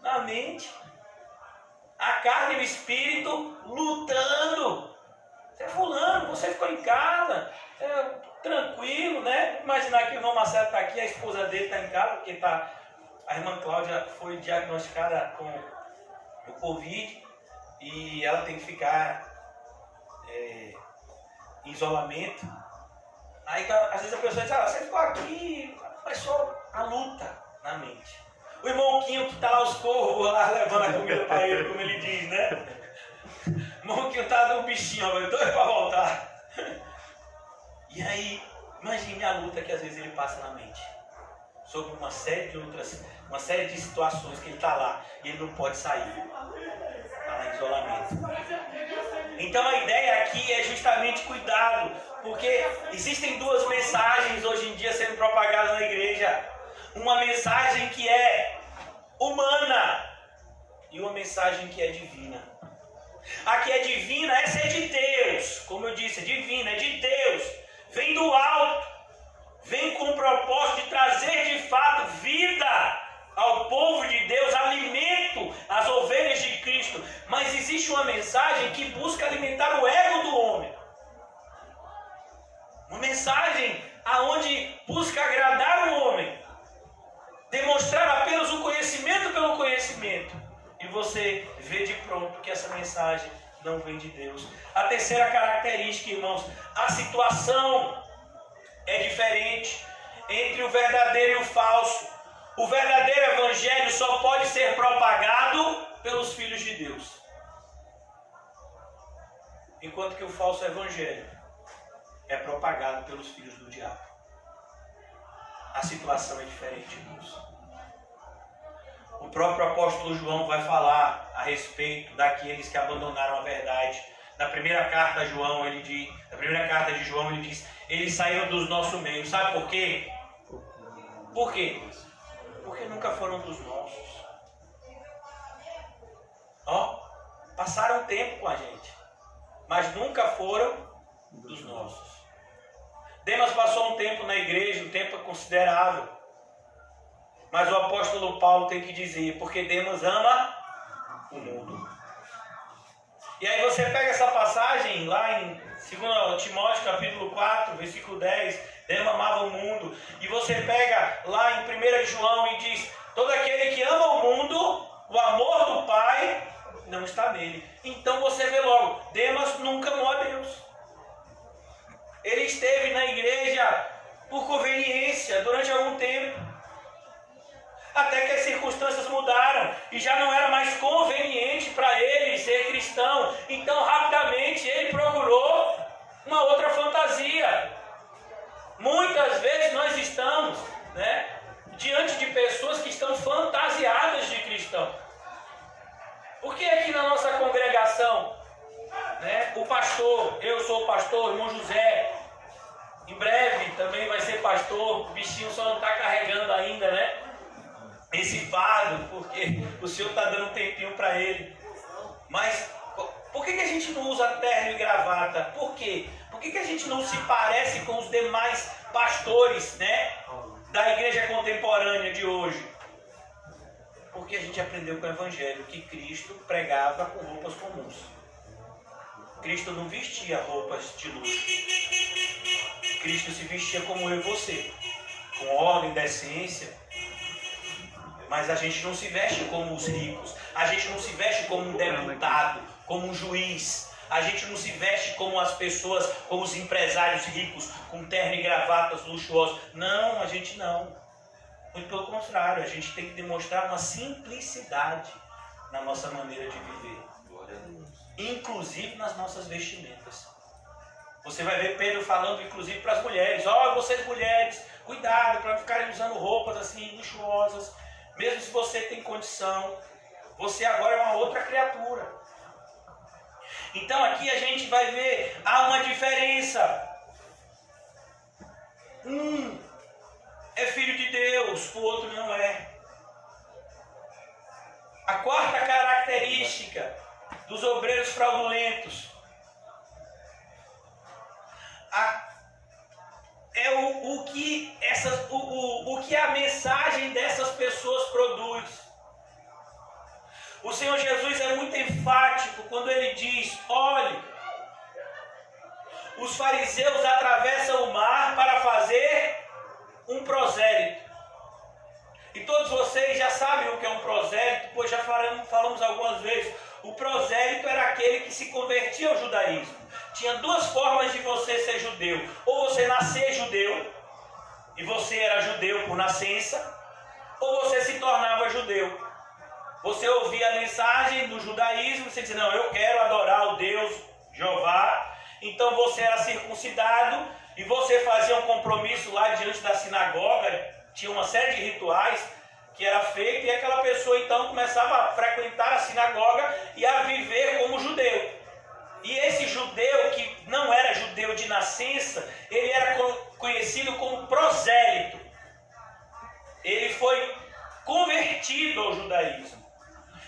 na mente. A carne e o espírito lutando. Você é fulano, você ficou em casa, tranquilo, né? Imaginar que o irmão Marcelo está aqui, a esposa dele está em casa, porque a irmã Cláudia foi diagnosticada com o Covid e ela tem que ficar em isolamento. Aí às vezes a pessoa diz, você ficou aqui, mas só a luta na mente. O irmão Quinho que está lá aos corvos, lá levando a comida para ele, como ele diz, né? O irmão Quinho está dando um bichinho, eu doido para voltar. E aí, imagine a luta que às vezes ele passa na mente. Sobre uma série de situações que ele está lá e ele não pode sair. Está lá em isolamento. Então a ideia aqui é justamente cuidado, porque existem 2 mensagens hoje em dia sendo propagadas na igreja. Uma mensagem que é humana e uma mensagem que é divina. A que é divina, essa é de Deus. Como eu disse, é divina, é de Deus. Vem do alto. Vem com o propósito de trazer de fato vida ao povo de Deus, alimento às ovelhas de Cristo. Mas existe uma mensagem que busca alimentar o ego do homem. Uma mensagem aonde busca agradar o homem. Demonstrar apenas o conhecimento pelo conhecimento. E você vê de pronto que essa mensagem não vem de Deus. A terceira característica, irmãos, a situação é diferente entre o verdadeiro e o falso. O verdadeiro evangelho só pode ser propagado pelos filhos de Deus. Enquanto que o falso evangelho é propagado pelos filhos do diabo. A situação é diferente, irmãos. O próprio apóstolo João vai falar a respeito daqueles que abandonaram a verdade. Na primeira carta de João ele diz: eles saíram dos nossos meios. Sabe por quê? Por quê? Porque nunca foram dos nossos. Passaram tempo com a gente, mas nunca foram dos nossos. Demas passou um tempo na igreja, um tempo considerável. Mas o apóstolo Paulo tem que dizer, porque Demas ama o mundo. E aí você pega essa passagem lá em 2 Timóteo capítulo 4, versículo 10, Demas amava o mundo. E você pega lá em 1 João e diz, todo aquele que ama o mundo, o amor do Pai não está nele. Então você vê logo, Demas nunca amou a Deus. Ele esteve na igreja por conveniência durante algum tempo. Até que as circunstâncias mudaram e já não era mais conveniente para ele ser cristão. Então, rapidamente, ele procurou uma outra fantasia. Muitas vezes nós estamos, diante de pessoas que estão fantasiadas de cristão. Por que aqui na nossa congregação, o pastor, eu sou o pastor, o irmão José, em breve também vai ser pastor, o bichinho só não está carregando ainda, esse fardo, porque o Senhor está dando um tempinho para ele. Mas por que a gente não usa terno e gravata? Por quê? Por que a gente não se parece com os demais pastores, da igreja contemporânea de hoje? Porque a gente aprendeu com o Evangelho que Cristo pregava com roupas comuns. Cristo não vestia roupas de luxo. Cristo se vestia como eu e você, com ordem, decência. Mas a gente não se veste como os ricos. A gente não se veste como um deputado, como um juiz. A gente não se veste como as pessoas, como os empresários ricos, com terno e gravatas luxuosos. Não, a gente não. Muito pelo contrário, a gente tem que demonstrar uma simplicidade na nossa maneira de viver. Inclusive nas nossas vestimentas. Você vai ver Pedro falando inclusive para as mulheres. Vocês mulheres, cuidado para não ficarem usando roupas assim luxuosas. Mesmo se você tem condição, você agora é uma outra criatura. Então aqui a gente vai ver, há uma diferença. Um é filho de Deus, o outro não é. A quarta característica dos obreiros fraudulentos é o que a mensagem dessas pessoas produz. O Senhor Jesus é muito enfático quando ele diz: olhe, os fariseus atravessam o mar para fazer um prosélito. E todos vocês já sabem o que é um prosélito, pois já falamos algumas vezes. O prosélito era aquele que se convertia ao judaísmo. Tinha duas formas de você ser judeu. Ou você nascer judeu, e você era judeu por nascença, ou você se tornava judeu. Você ouvia a mensagem do judaísmo, você dizia: não, eu quero adorar o Deus Jeová. Então você era circuncidado e você fazia um compromisso lá diante da sinagoga. Tinha uma série de rituais que era feito, e aquela pessoa então começava a frequentar a sinagoga e a viver como judeu. E esse judeu que não era judeu de nascença, ele era conhecido como prosélito. Ele foi convertido ao judaísmo.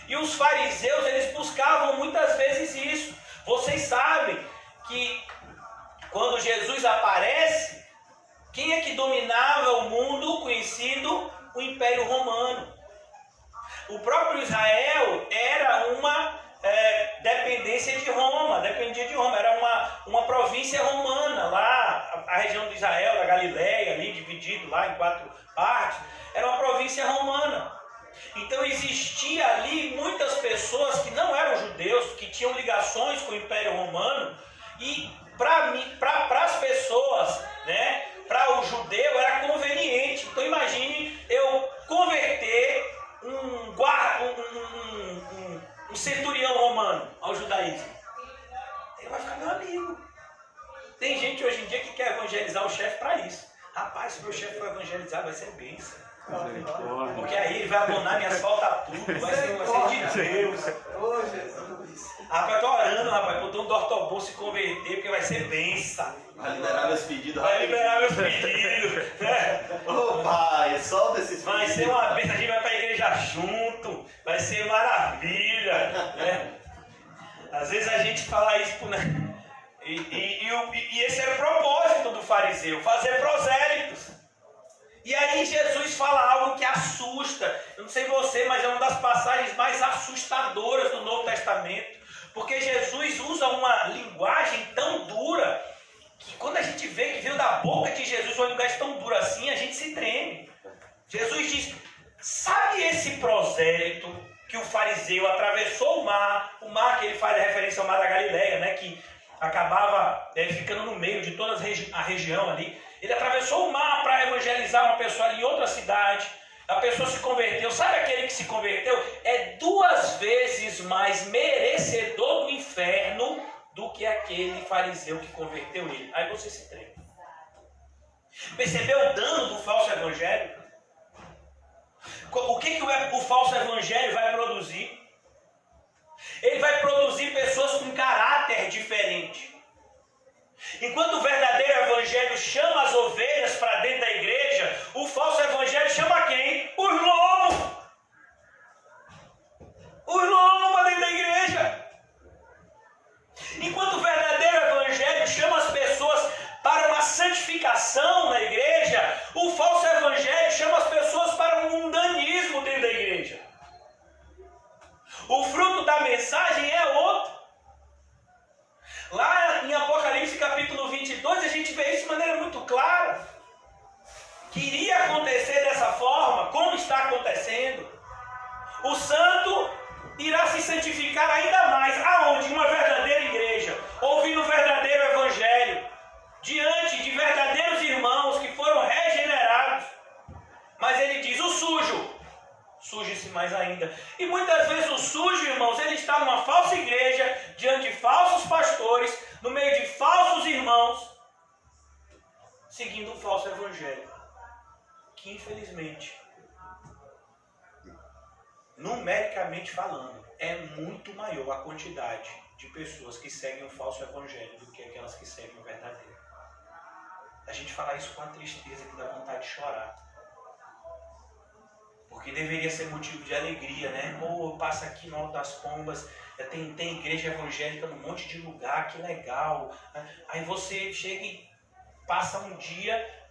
E os fariseus, eles buscavam muitas vezes isso. Vocês sabem que quando Jesus aparece, quem é que dominava o mundo conhecido? O Império Romano. O próprio Israel era uma dependência de Roma, dependia de Roma, era uma província romana, lá a região de Israel, da Galileia, ali dividido lá em 4 partes, era uma província romana. Então existia ali muitas pessoas que não eram judeus, que tinham ligações com o Império Romano, e para as pessoas, para o judeu era conveniente. Então imagine eu converter um centurião romano ao judaísmo. Ele vai ficar meu amigo. Tem gente hoje em dia que quer ele vai abonar minhas faltas tudo, vai ser de Deus. Ô, Jesus. Rapaz, tô orando, rapaz, pro dono do Ortobon se converter, porque vai ser benção. Vai liberar meus pedidos. Vai liberar meus pedidos, né? Ô pai, solta esses pedidos. Vai ser uma benção, a gente vai pra igreja junto, vai ser maravilha, né? Às vezes a gente fala isso, né? E esse era o propósito do fariseu, fazer prosélitos. E aí Jesus fala algo que assusta. Eu não sei você, mas é uma das passagens mais assustadoras do Novo Testamento. Porque Jesus usa uma linguagem tão dura que quando a gente vê que veio da boca de Jesus uma linguagem tão dura assim, a gente se treme. Jesus diz, sabe esse prosélito que o fariseu atravessou o mar que ele faz referência ao mar da Galileia, né, que acabava ficando no meio de toda a região ali. Ele atravessou o mar para evangelizar uma pessoa ali em outra cidade. A pessoa se converteu. Sabe aquele que se converteu? É 2 vezes mais merecedor do inferno do que aquele fariseu que converteu ele. Aí você se treme. Percebeu o dano do falso evangelho? O que o falso evangelho vai produzir? Ele vai produzir pessoas com caráter diferente. Enquanto o verdadeiro evangelho chama as ovelhas para dentro da igreja, o falso evangelho chama quem? Os lobos! Os lobos para dentro da igreja. Enquanto o verdadeiro evangelho chama as pessoas para uma santificação na igreja, o falso evangelho chama as pessoas para um mundanismo dentro da igreja. O fruto da mensagem é outro. Lá em Apocalipse capítulo 22, a gente vê isso de maneira muito clara. Que iria acontecer dessa forma, como está acontecendo. O santo irá se santificar ainda mais. Aonde? Uma verdadeira igreja, ouvindo o verdadeiro evangelho, diante de verdadeiros irmãos que foram regenerados. Mas ele diz, o sujo, suje-se mais ainda. E muitas vezes o sujo, irmãos, ele está numa falsa igreja, diante de falsos pastores, no meio de falsos irmãos, seguindo um falso evangelho. Que infelizmente, numericamente falando, é muito maior a quantidade de pessoas que seguem um falso evangelho do que aquelas que seguem o verdadeiro. A gente fala isso com a tristeza que dá vontade de chorar. Porque deveria ser motivo de alegria, né? Pô, passa aqui no Alto das Pombas, tem igreja evangélica num monte de lugar, que legal. Aí você chega e passa um dia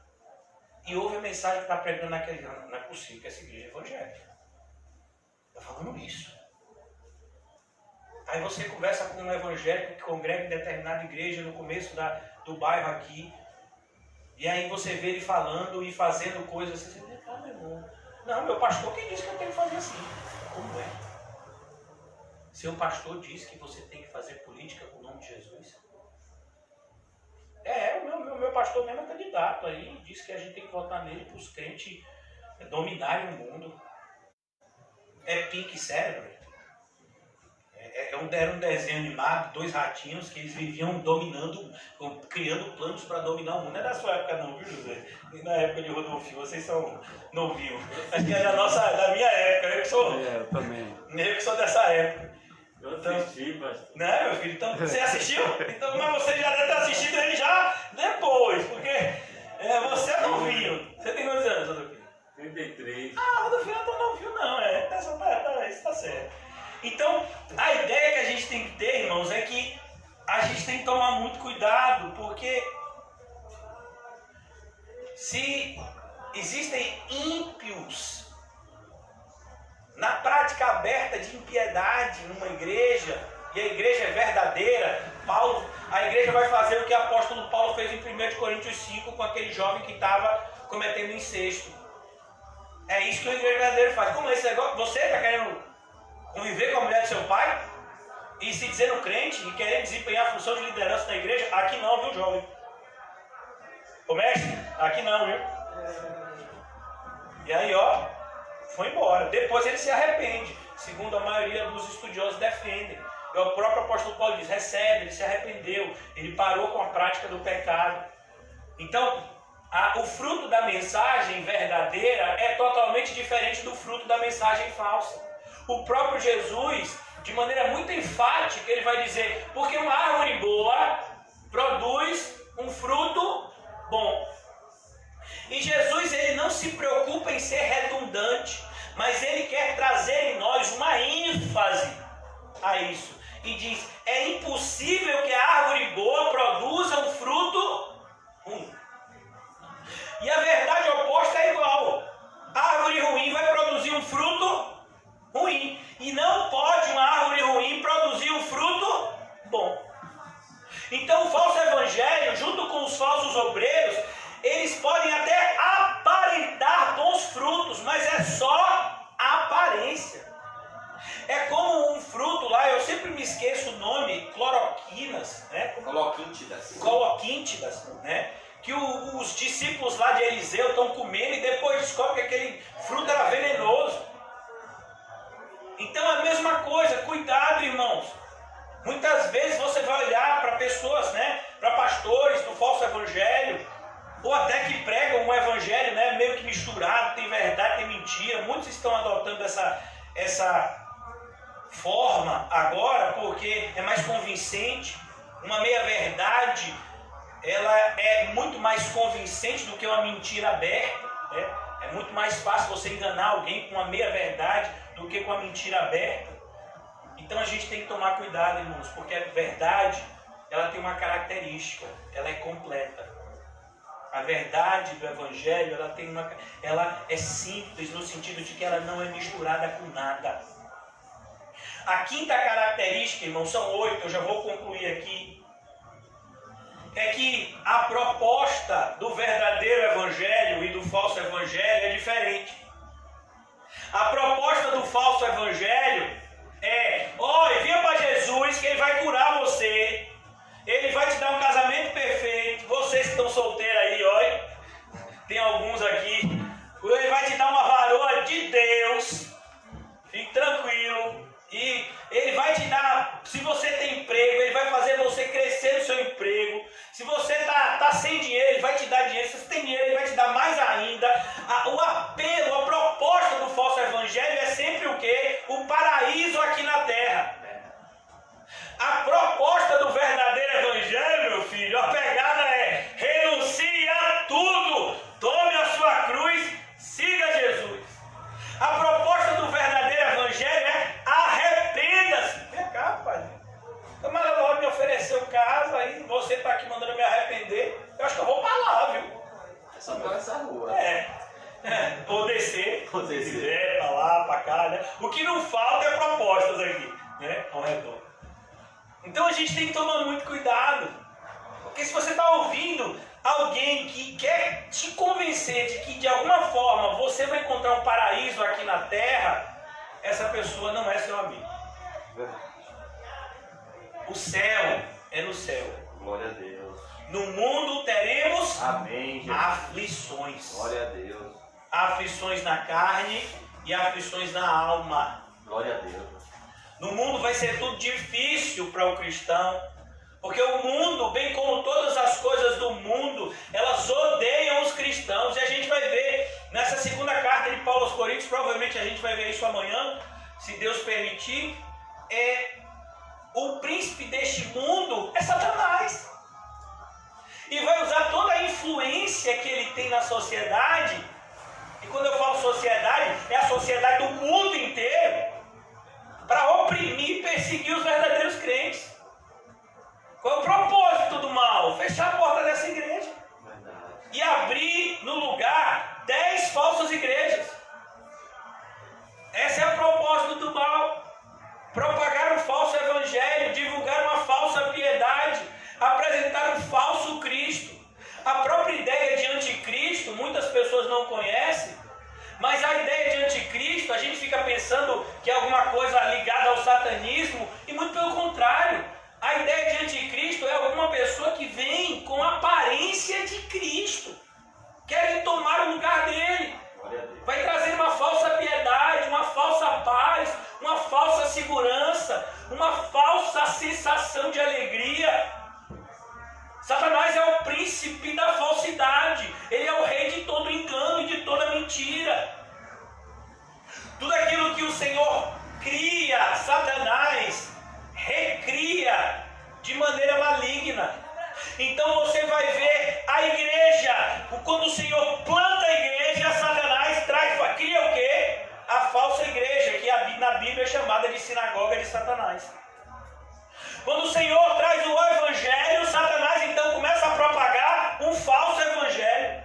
e ouve a mensagem que está pregando naquele... Não é possível que essa igreja é evangélica. Está falando isso. Aí você conversa com um evangélico que congrega em determinada igreja no começo do bairro aqui. E aí você vê ele falando e fazendo coisas assim. Você diz, meu irmão. Não, meu pastor quem disse que eu tenho que fazer assim? Como é? Seu pastor disse que você tem que fazer política com o nome de Jesus? O meu pastor mesmo é candidato aí, disse que a gente tem que votar nele para os crentes dominarem o mundo. É Pink Cérebro. Era um desenho animado, 2 ratinhos que eles viviam dominando, criando planos para dominar o mundo. Não é da sua época não, viu, José? Nem na época de Rodolfo, vocês são novinhos. Acho que é da minha época, eu também. Eu que sou dessa época. Eu assisti, pastor. Né, meu filho? Então, você assistiu? Então, mas você já deve ter assistido ele já depois, porque você é novinho. Você tem quantos anos, Rodolfo? 33. Rodolfo não é tão novinho não, isso tá certo. Então, a ideia que a gente tem que ter, irmãos, é que a gente tem que tomar muito cuidado, porque se existem ímpios na prática aberta de impiedade numa igreja, e a igreja é verdadeira, a igreja vai fazer o que o apóstolo Paulo fez em 1 Coríntios 5 com aquele jovem que estava cometendo incesto. É isso que a igreja verdadeira faz. Como esse negócio, você está querendo conviver com a mulher do seu pai e se dizendo crente e querer desempenhar a função de liderança na igreja? Aqui não, viu, jovem? Ô mestre, aqui não, viu? E aí, foi embora. Depois ele se arrepende, segundo a maioria dos estudiosos defendem. E o próprio apóstolo Paulo diz, recebe, ele se arrependeu, ele parou com a prática do pecado. Então, O fruto da mensagem verdadeira é totalmente diferente do fruto da mensagem falsa. O próprio Jesus, de maneira muito enfática, ele vai dizer, porque uma árvore boa produz um fruto bom. E Jesus, ele não se preocupa em ser redundante, mas ele quer trazer em nós uma ênfase a isso. E diz, é impossível que a árvore boa produza um fruto ruim. E a verdade oposta é igual. A árvore ruim vai produzir um fruto ruim. E não pode uma árvore ruim produzir um fruto bom. Então o falso evangelho, junto com os falsos obreiros, eles podem até aparentar bons frutos, mas é só aparência. É como um fruto lá, eu sempre me esqueço o nome, cloroquinas, né? Coloquíntidas, né? Que os discípulos lá de Eliseu estão comendo e depois descobrem que aquele fruto era venenoso. Então é a mesma coisa, cuidado, irmãos. Muitas vezes você vai olhar para pessoas, né, para pastores do falso evangelho, ou até que pregam um evangelho, né, meio que misturado, tem verdade, tem mentira. Muitos estão adotando essa forma agora porque é mais convincente. Uma meia-verdade, ela é muito mais convincente do que uma mentira aberta, né? É muito mais fácil você enganar alguém com uma meia-verdade do que com a mentira aberta. Então a gente tem que tomar cuidado, irmãos, porque a verdade, ela tem uma característica, ela é completa. A verdade do Evangelho, ela é simples no sentido de que ela não é misturada com nada. A quinta característica, irmãos, são 8, eu já vou concluir aqui. É que a proposta do verdadeiro evangelho e do falso evangelho é diferente. A proposta do falso evangelho é, venha para Jesus que ele vai curar você, ele vai te dar um casamento perfeito. Vocês que estão solteiros aí, olha, tem alguns aqui, ele vai te dar uma varoa de Deus, fique tranquilo. E ele vai te dar, se você tem emprego, ele vai fazer você crescer no seu emprego. Se você está sem dinheiro, ele vai te dar dinheiro. Se você tem dinheiro, ele vai te dar mais ainda. O apelo, a proposta do falso evangelho é sempre o quê? O paraíso aqui na terra. A proposta do verdadeiro evangelho, meu filho, a pegada é: renuncie a tudo, tome a sua cruz, siga Jesus. A proposta do verdadeiro evangelho é: arrependa-se. Vem cá, pai. O camarada me ofereceu casa, aí você está aqui mandando me arrepender. Eu acho que eu vou para lá, viu? É só para essa rua. Ou descer. Ou descer. Para lá, para cá, né? O que não falta é propostas aqui, né? Ao redor. Então a gente tem que tomar muito cuidado. Porque se você está ouvindo alguém que quer te convencer de que de alguma forma você vai encontrar um paraíso aqui na terra, essa pessoa não é seu amigo. O céu é no céu. Glória a Deus. No mundo teremos Amém, aflições. Glória a Deus. Aflições na carne e aflições na alma. Glória a Deus. No mundo vai ser tudo difícil para o cristão. Porque o mundo, bem como todas as coisas do mundo, elas odeiam os cristãos. E a gente vai ver nessa segunda carta de Paulo aos Coríntios, provavelmente a gente vai ver isso amanhã, se Deus permitir, o príncipe deste mundo é Satanás. E vai usar toda a influência que ele tem na sociedade. E quando eu falo sociedade, é a sociedade do mundo inteiro, para oprimir e perseguir os verdadeiros crentes. Qual é o propósito do mal? Fechar a porta dessa igreja. Verdade. E abrir no lugar 10 falsas igrejas. Esse é o propósito do mal. Propagar um falso evangelho, divulgar uma falsa piedade, apresentar um falso Cristo. A própria ideia de anticristo, muitas pessoas não conhecem, mas a ideia de anticristo, Senhor cria, Satanás recria de maneira maligna. Então você vai ver a igreja, quando o Senhor planta a igreja, Satanás cria o quê? A falsa igreja, que na Bíblia é chamada de sinagoga de Satanás. Quando o Senhor traz o evangelho, Satanás então começa a propagar um falso evangelho.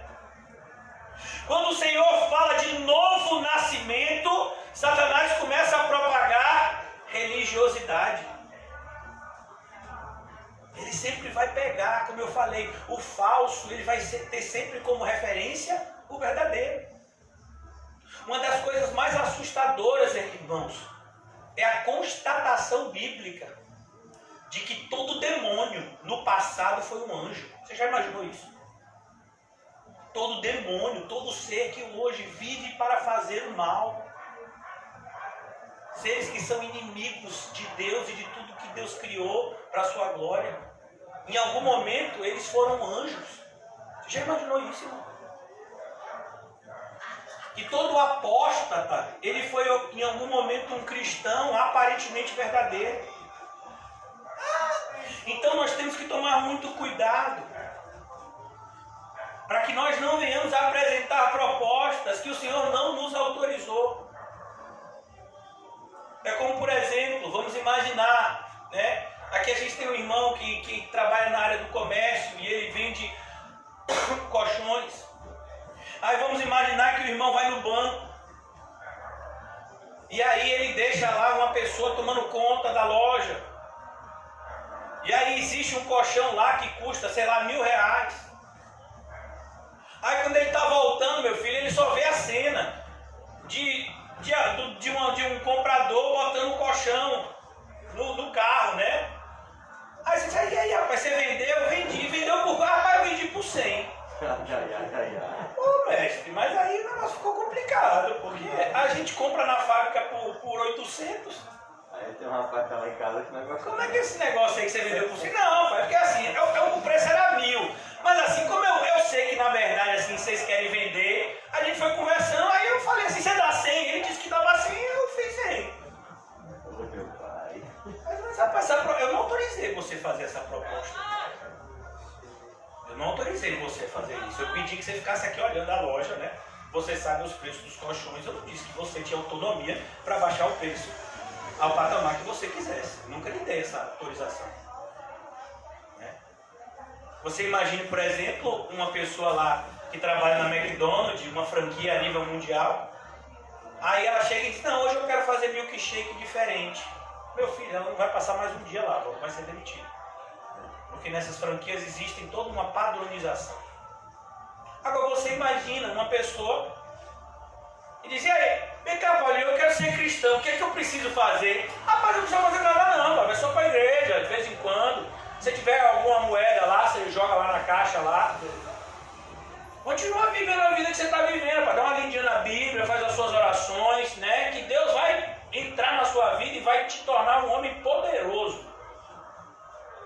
Quando o Senhor fala de novo nascimento, Satanás começa a propagar religiosidade. Ele sempre vai pegar, como eu falei, o falso, ele vai ter sempre como referência o verdadeiro. Uma das coisas mais assustadoras, irmãos, é a constatação bíblica de que todo demônio no passado foi um anjo. Você já imaginou isso? Todo demônio, todo ser que hoje vive para fazer o mal, seres que são inimigos de Deus e de tudo que Deus criou para a sua glória, em algum momento eles foram anjos. Você já imaginou isso, irmão? E todo apóstata, ele foi em algum momento um cristão aparentemente verdadeiro. Então nós temos que tomar muito cuidado para que nós não venhamos a apresentar propostas que o Senhor não nos autorizou. É como, por exemplo, vamos imaginar, né? Aqui a gente tem um irmão que trabalha na área do comércio e ele vende colchões. Aí vamos imaginar que o irmão vai no banco e aí ele deixa lá uma pessoa tomando conta da loja. E aí existe um colchão lá que custa, sei lá, R$1.000. Aí quando ele está voltando, meu filho, ele só vê a cena de um comprador botando um colchão no carro, né? Aí você diz, aí rapaz, você vendeu? Eu vendi. Vendeu por quanto? Rapaz, eu vendi por 100. Pô, mestre, mas aí o negócio ficou complicado, porque a gente compra na fábrica por 800. Aí tem um rapaz que tá lá em casa que negócio. Como é que é esse negócio aí que você vendeu por 100? Não, pai, porque assim, o preço era 1.000. Mas assim, como eu sei que na verdade assim, vocês querem vender, a gente foi conversando, aí eu falei assim, você dá 100? Ele disse que dava 100, eu fiz 100. Ô meu pai. Mas rapaz, eu não autorizei você fazer essa proposta. Eu não autorizei você a fazer isso. Eu pedi que você ficasse aqui olhando a loja, né? Você sabe os preços dos colchões. Eu não disse que você tinha autonomia para baixar o preço ao patamar que você quisesse. Nunca lhe dei essa autorização. Né? Você imagine, por exemplo, uma pessoa lá que trabalha na McDonald's, uma franquia a nível mundial. Aí ela chega e diz, não, hoje eu quero fazer milkshake diferente. Meu filho, ela não vai passar mais um dia lá, vai ser demitida. Porque nessas franquias existem toda uma padronização. Agora você imagina uma pessoa e diz, e aí, vem cá, Paulinho, eu quero ser cristão, o que é que eu preciso fazer? Rapaz, não precisa fazer nada não, vai só para a igreja, de vez em quando. Se tiver alguma moeda lá, você joga lá na caixa lá. Continua vivendo a vida que você está vivendo, para dar uma lindinha na Bíblia, faz as suas orações, né? Que Deus vai entrar na sua vida e vai te tornar um homem poderoso.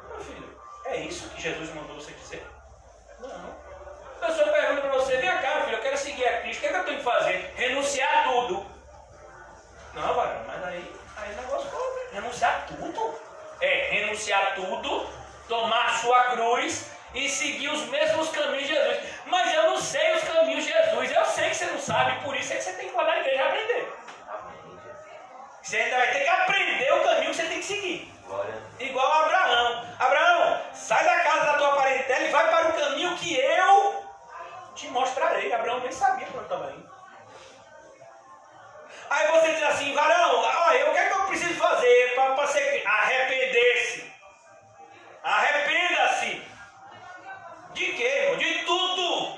Meu filho, é isso que Jesus mandou você dizer? Não. A pessoa pergunta para você, vem cá, filho, eu quero seguir a Cristo, o que é que eu tenho que fazer? Renunciar a tudo. Não, varão, mas aí o negócio foi renunciar a tudo. É, renunciar a tudo, tomar a sua cruz e seguir os mesmos caminhos de Jesus. Mas eu não sei os caminhos de Jesus, eu sei que você não sabe, por isso é que você tem que ir lá na igreja aprender. Você ainda vai ter que aprender o caminho que você tem que seguir. Igual a Abraão. Abraão, sai da casa da tua parentela e vai para o caminho que eu te mostrarei. Abraão nem sabia para onde estava indo. Aí você diz assim, varão, olha, o que é que eu preciso fazer para ser arrepender-se? Arrependa-se. De quê, irmão? De tudo.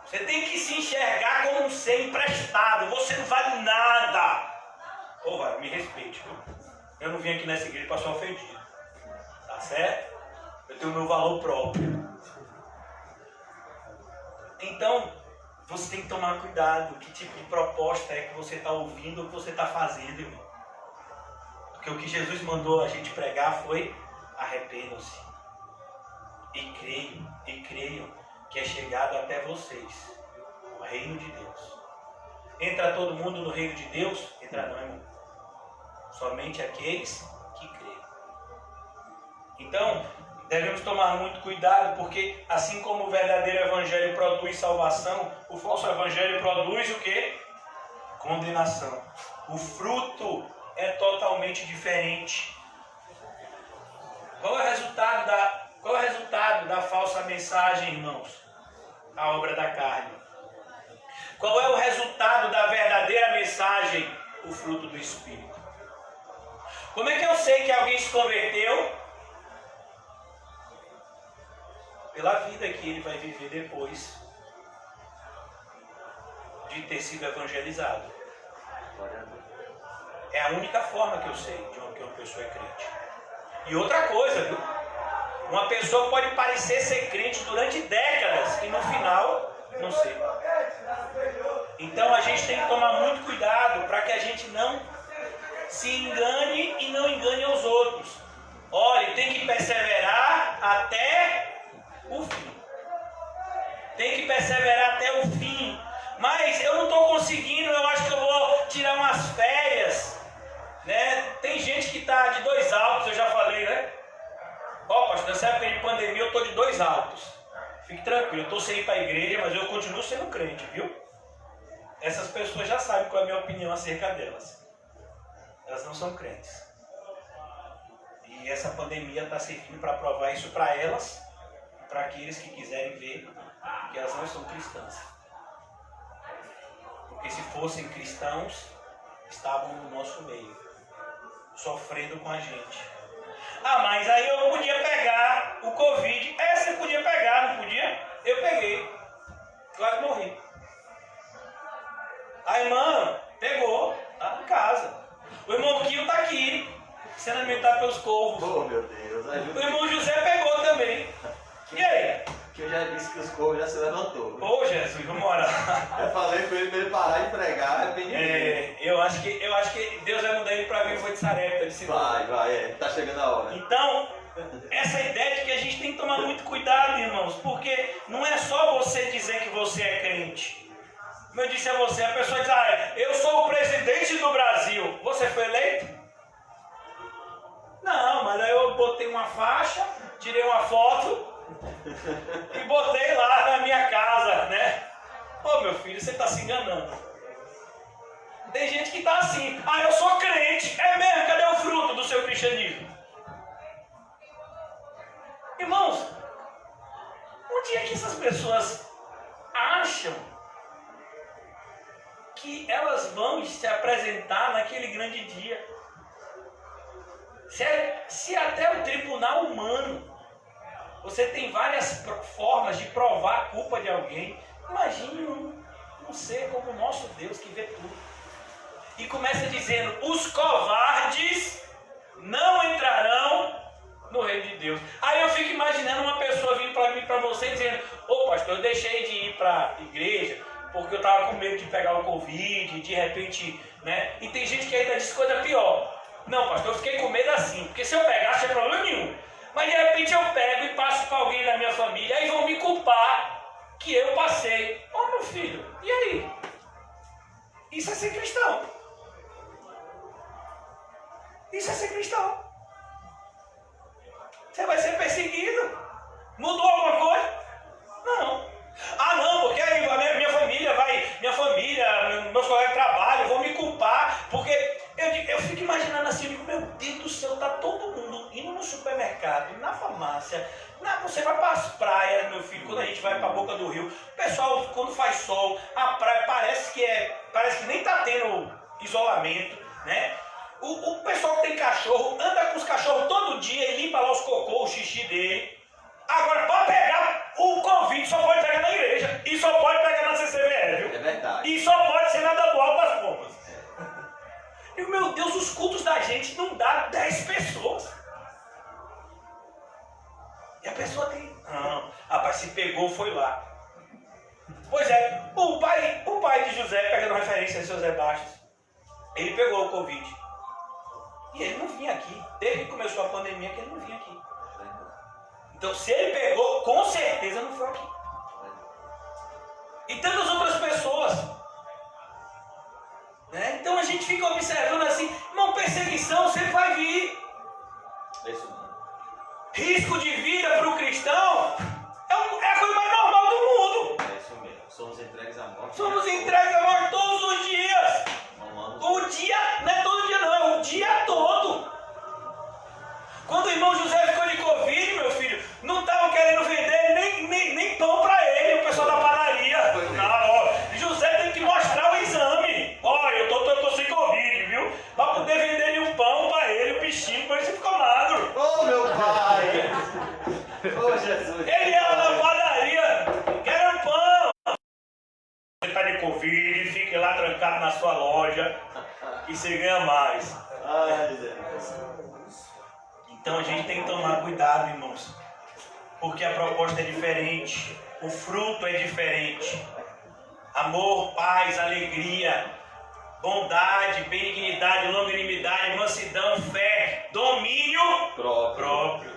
Você tem que se enxergar como um ser emprestado. Você não vale nada. Ô, varão, me respeite, viu? Eu não vim aqui nessa igreja para ser ofendido. Tá certo? Eu tenho o meu valor próprio. Então, você tem que tomar cuidado. Que tipo de proposta é que você está ouvindo ou que você está fazendo, irmão? Porque o que Jesus mandou a gente pregar foi: arrependam-se. E creiam que é chegado até vocês o reino de Deus. Entra todo mundo no reino de Deus? Entra não, irmão. Somente aqueles que creem. Então, devemos tomar muito cuidado, porque assim como o verdadeiro evangelho produz salvação, o falso evangelho produz o quê? Condenação. O fruto é totalmente diferente. Qual é o resultado da falsa mensagem, irmãos? A obra da carne. Qual é o resultado da verdadeira mensagem? O fruto do Espírito. Como é que eu sei que alguém se converteu? Pela vida que ele vai viver depois de ter sido evangelizado. É a única forma que eu sei de que uma pessoa é crente. E outra coisa, viu? Uma pessoa pode parecer ser crente durante décadas e no final não ser. Então a gente tem que tomar muito cuidado para que a gente não se engane e não engane os outros. Olha, tem que perseverar até o fim. Tem que perseverar até o fim. Mas eu não estou conseguindo, eu acho que eu vou tirar umas férias. Né? Tem gente que está de 2 altos, eu já falei, né? Ó, pastor, nessa época de pandemia eu estou de 2 altos. Fique tranquilo, eu estou sem ir para a igreja, mas eu continuo sendo crente, viu? Essas pessoas já sabem qual é a minha opinião acerca delas. Elas não são crentes. E essa pandemia está servindo para provar isso para elas, para aqueles que quiserem ver que elas não são cristãs. Porque se fossem cristãos, estavam no nosso meio, sofrendo com a gente. Ah, mas aí eu podia pegar o Covid. Você podia pegar, não podia? Eu peguei. Quase morri. A irmã pegou, tá em casa. O irmão Kio está aqui, sendo alimentado pelos corvos. Oh, meu Deus, ajuda. O irmão José pegou também. E aí? Que eu já disse que os corvos já se levantou. Ô, Jesus, vamos orar. Eu falei para ele parar de pregar, arrependimento. Eu acho que Deus vai mandar ele para vir de Sarepta, de Sidônia. Vai, tá chegando a hora. Então, essa ideia de que a gente tem que tomar muito cuidado, irmãos, porque não é só você dizer que você é crente. Como eu disse a você, a pessoa diz, eu sou o presidente do Brasil. Você foi eleito? Não, mas aí eu botei uma faixa, tirei uma foto e botei lá na minha casa, né? Ô, meu filho, você está se enganando. Tem gente que está assim, eu sou crente. É mesmo? Cadê o fruto do seu cristianismo? Irmãos, onde é que essas pessoas acham que elas vão se apresentar naquele grande dia? Se até o tribunal humano você tem várias formas de provar a culpa de alguém, imagine um ser como o nosso Deus que vê tudo. E começa dizendo, os covardes não entrarão no reino de Deus. Aí eu fico imaginando uma pessoa vindo para mim, para você, dizendo, ô pastor, eu deixei de ir para a igreja porque eu estava com medo de pegar o Covid, de repente, né? E tem gente que ainda diz coisa pior. Não, pastor, eu fiquei com medo assim, porque se eu pegasse, não é problema nenhum. Mas de repente eu pego e passo para alguém da minha família, aí vão me culpar que eu passei. Ô meu filho, e aí? Isso é ser cristão. Isso é ser cristão. Você vai ser perseguido. Mudou alguma coisa? Não. Não, porque aí a minha família, meus colegas de trabalho vão me culpar, porque eu fico imaginando assim, eu digo, meu Deus do céu, tá todo mundo indo no supermercado, na farmácia, você vai para as praias, meu filho, quando a gente vai para a boca do rio, o pessoal, quando faz sol, a praia parece que nem tá tendo isolamento, né? O pessoal que tem cachorro, anda com os cachorros todo dia e limpa lá os cocô, o xixi dele. Agora, para pegar o Covid, só pode pegar na igreja. E só pode pegar na CCBR, viu? É verdade. E só pode ser nada do alto das pompas. E, meu Deus, os cultos da gente não dá 10 pessoas. E a pessoa tem... Não, rapaz, se pegou, foi lá. Pois é, o pai de José, pegando referência a José Bastos, ele pegou o Covid. E ele não vinha aqui. Desde que começou a pandemia, que ele não vinha aqui. Então, se ele pegou, com certeza não foi aqui. E tantas outras pessoas. Né? Então a gente fica observando assim, irmão, perseguição sempre vai vir. É isso mesmo. Risco de vida para o cristão é a coisa mais normal do mundo. É isso mesmo. Somos entregues à morte. Somos entregues à morte todos os dias. O dia, não é todo dia não, é o dia todo. Quando o irmão José ficou de Covid, meu filho, não estavam querendo vender nem pão para ele, o pessoal da padaria. Não, ó, José tem que mostrar o exame. Olha, eu tô sem Covid, viu? Para poder vender um pão para ele, o bichinho, por isso ele ficou magro. Oh, meu pai! Oh, Jesus! Ele ia na padaria, quero pão. Você está de Covid, fique lá trancado na sua loja e você ganha mais. Ai, Deus. Então a gente tem que tomar cuidado, irmãos, porque a proposta é diferente, o fruto é diferente. Amor, paz, alegria, bondade, benignidade, longanimidade, mansidão, fé, domínio próprio.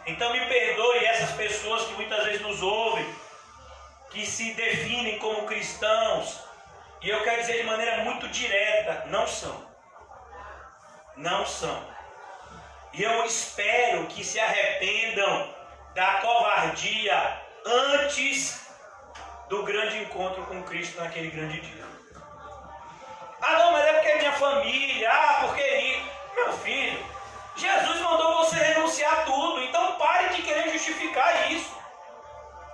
Então me perdoe essas pessoas que muitas vezes nos ouvem, que se definem como cristãos, e eu quero dizer de maneira muito direta, não são. Não são. E eu espero que se arrependam da covardia antes do grande encontro com Cristo naquele grande dia. Ah não, mas é porque é minha família, porque isso. Meu filho, Jesus mandou você renunciar a tudo, então pare de querer justificar isso.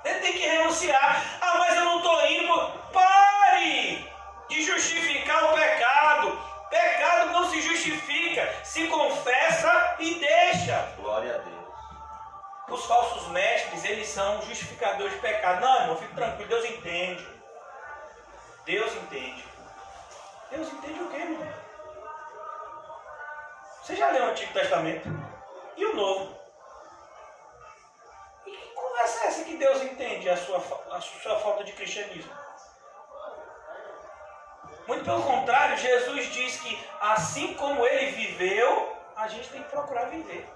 Ele tem que renunciar. Ah, mas eu não estou indo. Pare de justificar o pecado. Pecado não se justifica, se confessa e deixa. Glória a Deus. Os falsos mestres, eles são justificadores de pecado. Não, irmão, fique tranquilo, Deus entende. Deus entende. Deus entende o quê, irmão? Você já leu o Antigo Testamento? E o Novo? E que conversa é essa que Deus entende a sua falta de cristianismo? Muito pelo contrário, Jesus diz que assim como ele viveu, a gente tem que procurar viver.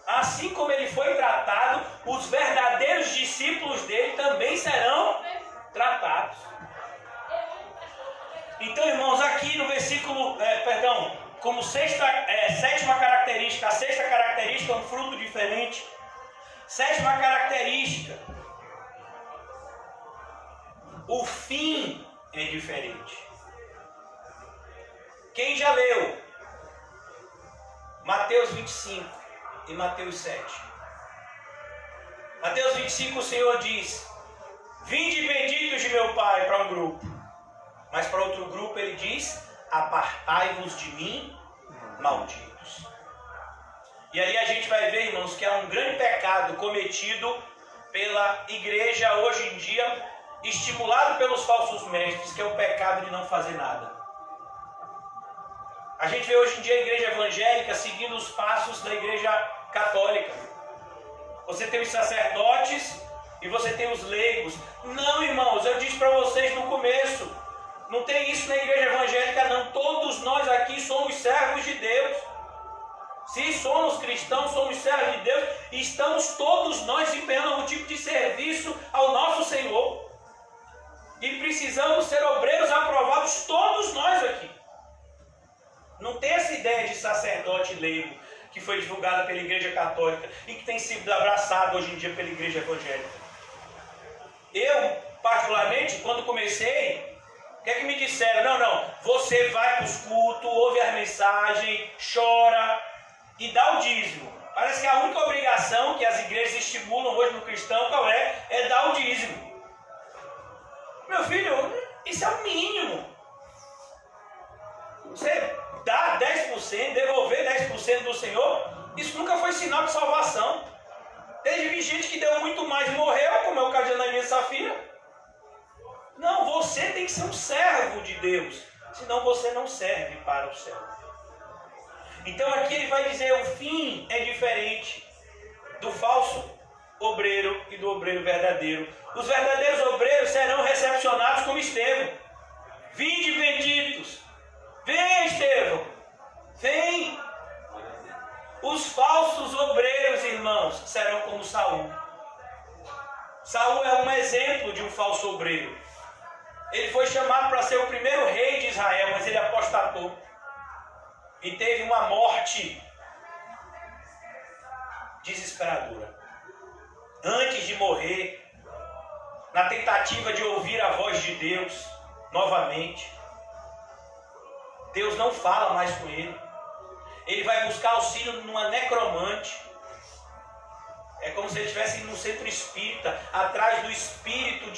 Assim como ele foi tratado, os verdadeiros discípulos dele também serão tratados. Então, irmãos, aqui no versículo, como sétima característica, a sexta característica é um fruto diferente. Sétima característica, o fim é diferente. Quem já leu Mateus 25 e Mateus 7? Mateus 25 o Senhor diz: vinde benditos de meu Pai, para um grupo. Mas para outro grupo ele diz: apartai-vos de mim, malditos. E aí a gente vai ver, irmãos, que é um grande pecado cometido pela igreja hoje em dia, estimulado pelos falsos mestres, que é o pecado de não fazer nada. A gente vê hoje em dia a igreja evangélica seguindo os passos da igreja católica. Você tem os sacerdotes e você tem os leigos. Não, irmãos, eu disse para vocês no começo, não tem isso na igreja evangélica não. Todos nós aqui somos servos de Deus. Se somos cristãos, somos servos de Deus, e estamos todos nós empenhando algum tipo de serviço ao nosso Senhor. E precisamos ser obreiros aprovados, todos nós aqui. Não tem essa ideia de sacerdote leigo que foi divulgada pela igreja católica e que tem sido abraçado hoje em dia pela igreja evangélica. Eu, particularmente, quando comecei, o que é que me disseram? Não, você vai para os cultos, ouve as mensagens, chora e dá o dízimo. Parece que a única obrigação que as igrejas estimulam hoje no cristão, qual é? É dar o dízimo. Meu filho, isso é o mínimo. Você dar 10%, devolver 10% do Senhor, isso nunca foi sinal de salvação. Teve gente que deu muito mais e morreu, como é o caso de Ananias e Safira. Não, você tem que ser um servo de Deus, senão você não serve para o céu. Então aqui ele vai dizer, o fim é diferente do falso obreiro e do obreiro verdadeiro. Os verdadeiros obreiros serão recepcionados como Estevão. Vinde benditos. Vem, Estevão. Vem. Os falsos obreiros, irmãos, serão como Saul. Saul é um exemplo de um falso obreiro. Ele Ele foi chamado para ser o primeiro rei de Israel, mas ele apostatou. E teve uma morte desesperadora. Antes de morrer, na tentativa de ouvir a voz de Deus novamente, Deus não fala mais com ele. Ele vai buscar auxílio numa necromante. É como se ele estivesse no centro espírita, atrás do espírito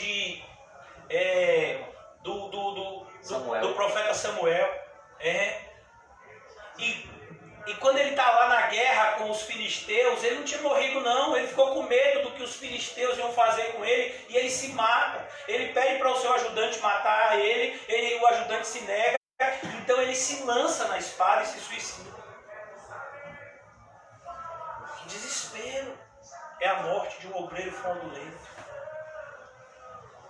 do profeta Samuel. E quando ele está lá na guerra com os filisteus, ele não tinha morrido não, ele ficou com medo do que os filisteus iam fazer com ele, e ele se mata. Ele pede para o seu ajudante matar ele, o ajudante se nega, então ele se lança na espada e se suicida. Que desespero! É a morte de um obreiro fraudulento.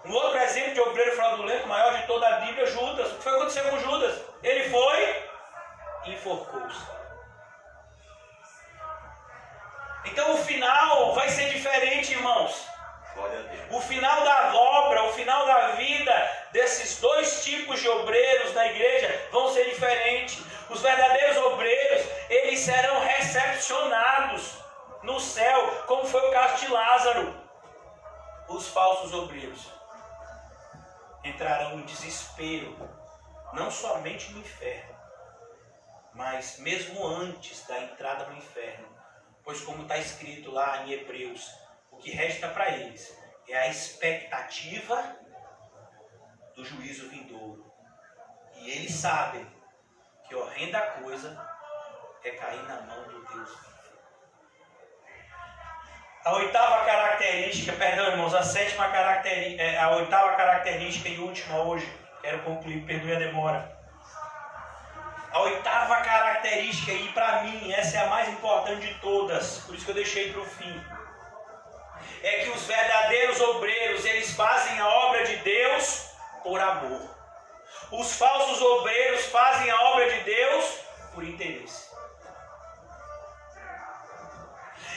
Um outro exemplo de obreiro fraudulento, maior de toda a Bíblia, Judas. O que foi acontecer com Judas? Ele foi e enforcou-se. Então o final vai ser diferente, irmãos. O final da obra, o final da vida desses dois tipos de obreiros na igreja vão ser diferentes. Os verdadeiros obreiros, eles serão recepcionados no céu, como foi o caso de Lázaro. Os falsos obreiros entrarão em desespero, não somente no inferno, mas mesmo antes da entrada no inferno. Pois como está escrito lá em Hebreus, o que resta para eles é a expectativa do juízo vindouro. E eles sabem que horrenda coisa é cair na mão do Deus vivo. A oitava característica, perdão irmãos, a oitava característica e última hoje, quero concluir, perdoe a demora. A oitava característica, e para mim essa é a mais importante de todas, por isso que eu deixei para o fim, é que os verdadeiros obreiros, eles fazem a obra de Deus por amor. Os falsos obreiros fazem a obra de Deus por interesse.